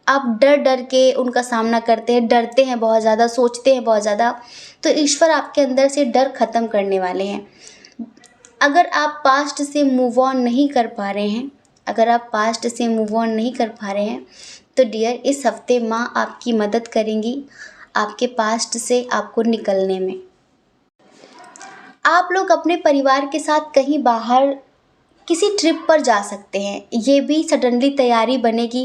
आप डर डर के उनका सामना करते हैं, डरते हैं बहुत ज़्यादा, सोचते हैं बहुत ज़्यादा, तो ईश्वर आपके अंदर से डर ख़त्म करने वाले हैं। अगर आप पास्ट से मूव ऑन नहीं कर पा रहे हैं, अगर आप पास्ट से मूव ऑन नहीं कर पा रहे हैं, तो डियर इस हफ्ते माँ आपकी मदद करेंगी आपके पास्ट से आपको निकलने में। आप लोग अपने परिवार के साथ कहीं बाहर किसी ट्रिप पर जा सकते हैं, ये भी सडनली तैयारी बनेगी।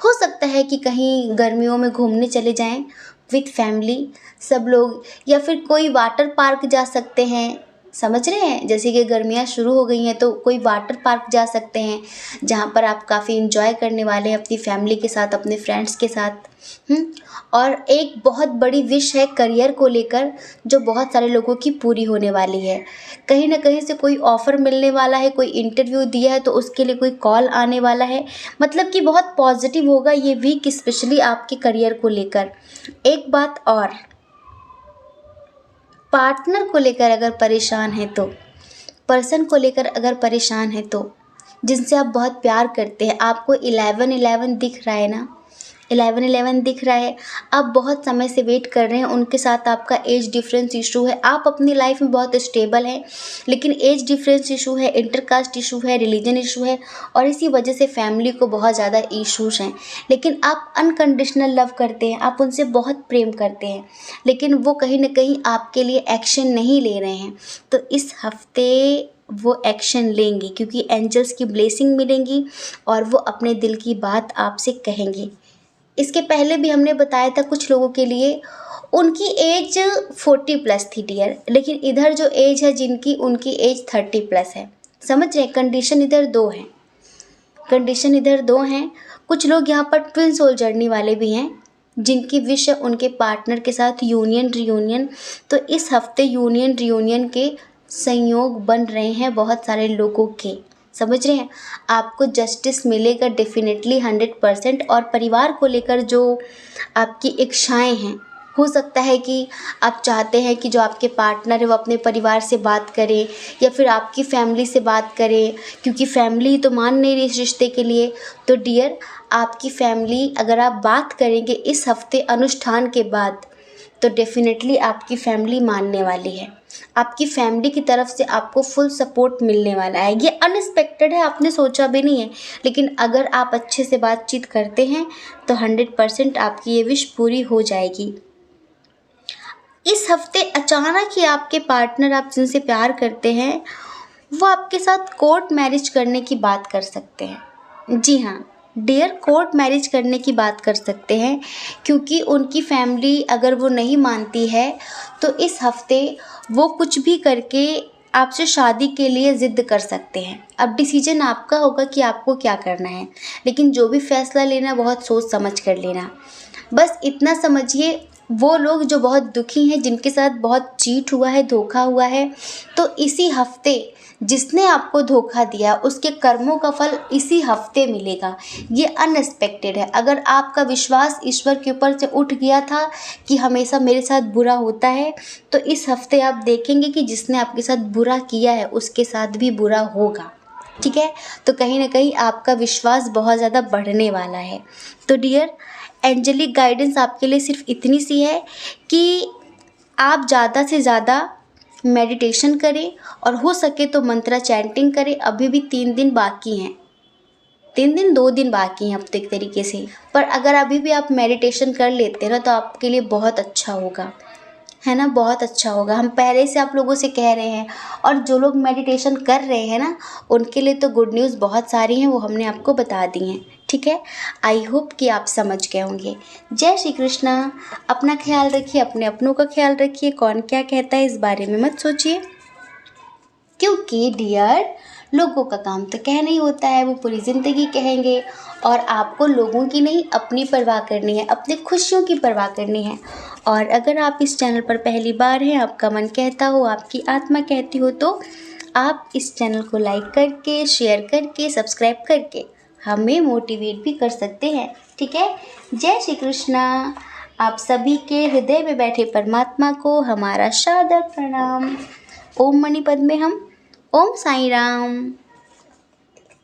हो सकता है कि कहीं गर्मियों में घूमने चले जाएं विथ फैमिली सब लोग, या फिर कोई वाटर पार्क जा सकते हैं, समझ रहे हैं। जैसे कि गर्मियाँ शुरू हो गई हैं तो कोई वाटर पार्क जा सकते हैं, जहाँ पर आप काफ़ी इंजॉय करने वाले हैं अपनी फैमिली के साथ, अपने फ्रेंड्स के साथ। और एक बहुत बड़ी विश है करियर को लेकर, जो बहुत सारे लोगों की पूरी होने वाली है। कहीं ना कहीं से कोई ऑफ़र मिलने वाला है, कोई इंटरव्यू दिया है तो उसके लिए कोई कॉल आने वाला है, मतलब कि बहुत पॉजिटिव होगा ये वीक, स्पेशली आपके करियर को लेकर। एक बात और, पार्टनर को लेकर अगर परेशान है तो, पर्सन को लेकर अगर परेशान है तो, जिनसे आप बहुत प्यार करते हैं, आपको 11-11 दिख रहा है ना, 11-11 दिख रहा है, आप बहुत समय से वेट कर रहे हैं, उनके साथ आपका एज डिफरेंस इशू है, आप अपनी लाइफ में बहुत स्टेबल हैं, लेकिन एज डिफरेंस इशू है, इंटरकास्ट इशू है, रिलीजन इशू है, और इसी वजह से फैमिली को बहुत ज़्यादा इशूज़ हैं। लेकिन आप अनकंडीशनल लव करते हैं, आप उनसे बहुत प्रेम करते हैं, लेकिन वो कहीं ना कहीं आपके लिए एक्शन नहीं ले रहे हैं। तो इस हफ्ते वो एक्शन लेंगे, क्योंकि एंजल्स की ब्लेसिंग मिलेंगी और वो अपने दिल की बात आपसे कहेंगे। इसके पहले भी हमने बताया था कुछ लोगों के लिए उनकी एज 40+ थी डियर, लेकिन इधर जो एज है जिनकी, उनकी एज 30+ है। समझ रहे हैं? कंडीशन इधर दो हैं, कंडीशन इधर दो हैं। कुछ लोग यहाँ पर ट्विन सोल जर्नी वाले भी हैं, जिनकी विश है उनके पार्टनर के साथ यूनियन रियूनियन। तो इस हफ्ते यूनियन रियूनियन के संयोग बन रहे हैं बहुत सारे लोगों के। समझ रहे हैं? आपको जस्टिस मिलेगा डेफिनेटली 100%। और परिवार को लेकर जो आपकी इच्छाएं हैं, हो सकता है कि आप चाहते हैं कि जो आपके पार्टनर है वो अपने परिवार से बात करें, या फिर आपकी फैमिली से बात करें, क्योंकि फैमिली तो मान नहीं रही इस रिश्ते के लिए। तो डियर, आपकी फैमिली, अगर आप बात करेंगे इस हफ्ते अनुष्ठान के बाद, तो डेफिनेटली आपकी फैमिली मानने वाली है। आपकी फैमिली की तरफ से आपको फुल सपोर्ट मिलने वाला है। ये अनएक्सपेक्टेड है, आपने सोचा भी नहीं है, लेकिन अगर आप अच्छे से बातचीत करते हैं तो 100% आपकी ये विश पूरी हो जाएगी। इस हफ्ते अचानक ही आपके पार्टनर, आप जिनसे प्यार करते हैं, वो आपके साथ कोर्ट मैरिज करने की बात कर सकते हैं। जी हाँ डियर, कोर्ट मैरिज करने की बात कर सकते हैं, क्योंकि उनकी फैमिली अगर वो नहीं मानती है तो इस हफ्ते वो कुछ भी करके आपसे शादी के लिए ज़िद कर सकते हैं। अब डिसीजन आपका होगा कि आपको क्या करना है, लेकिन जो भी फैसला लेना बहुत सोच समझ कर लेना। बस इतना समझिए, वो लोग जो बहुत दुखी हैं, जिनके साथ बहुत चीट हुआ है, धोखा हुआ है, तो इसी हफ्ते जिसने आपको धोखा दिया उसके कर्मों का फल इसी हफ्ते मिलेगा। ये अनएक्सपेक्टेड है। अगर आपका विश्वास ईश्वर के ऊपर से उठ गया था कि हमेशा मेरे साथ बुरा होता है, तो इस हफ्ते आप देखेंगे कि जिसने आपके साथ बुरा किया है उसके साथ भी बुरा होगा। ठीक है? तो कहीं ना कहीं आपका विश्वास बहुत ज़्यादा बढ़ने वाला है। तो डियर, एंजेलिक गाइडेंस आपके लिए सिर्फ इतनी सी है कि आप ज़्यादा से ज़्यादा मेडिटेशन करें, और हो सके तो मंत्रा चैंटिंग करें। अभी भी 3 दिन बाकी हैं, 3 दिन 2 दिन बाकी हैं अब तक तरीके से, पर अगर अभी भी आप मेडिटेशन कर लेते हैं ना, तो आपके लिए बहुत अच्छा होगा, है ना? बहुत अच्छा होगा। हम पहले से आप लोगों से कह रहे हैं, और जो लोग मेडिटेशन कर रहे हैं ना, उनके लिए तो गुड न्यूज़ बहुत सारी हैं, वो हमने आपको बता दी हैं। ठीक है? आई होप कि आप समझ गए होंगे। जय श्री कृष्णा। अपना ख्याल रखिए, अपने अपनों का ख्याल रखिए। कौन क्या कहता है इस बारे में मत सोचिए, क्योंकि डियर, लोगों का काम तो कहना ही होता है, वो पूरी ज़िंदगी कहेंगे। और आपको लोगों की नहीं, अपनी परवाह करनी है, अपनी खुशियों की परवाह करनी है। और अगर आप इस चैनल पर पहली बार हैं, आपका मन कहता हो, आपकी आत्मा कहती हो, तो आप इस चैनल को लाइक करके, शेयर करके, सब्सक्राइब करके हमें मोटिवेट भी कर सकते हैं। ठीक है? जय श्री कृष्णा। आप सभी के हृदय में बैठे परमात्मा को हमारा सादर प्रणाम। ओम मणि पद्मे हम। ओम साईं राम।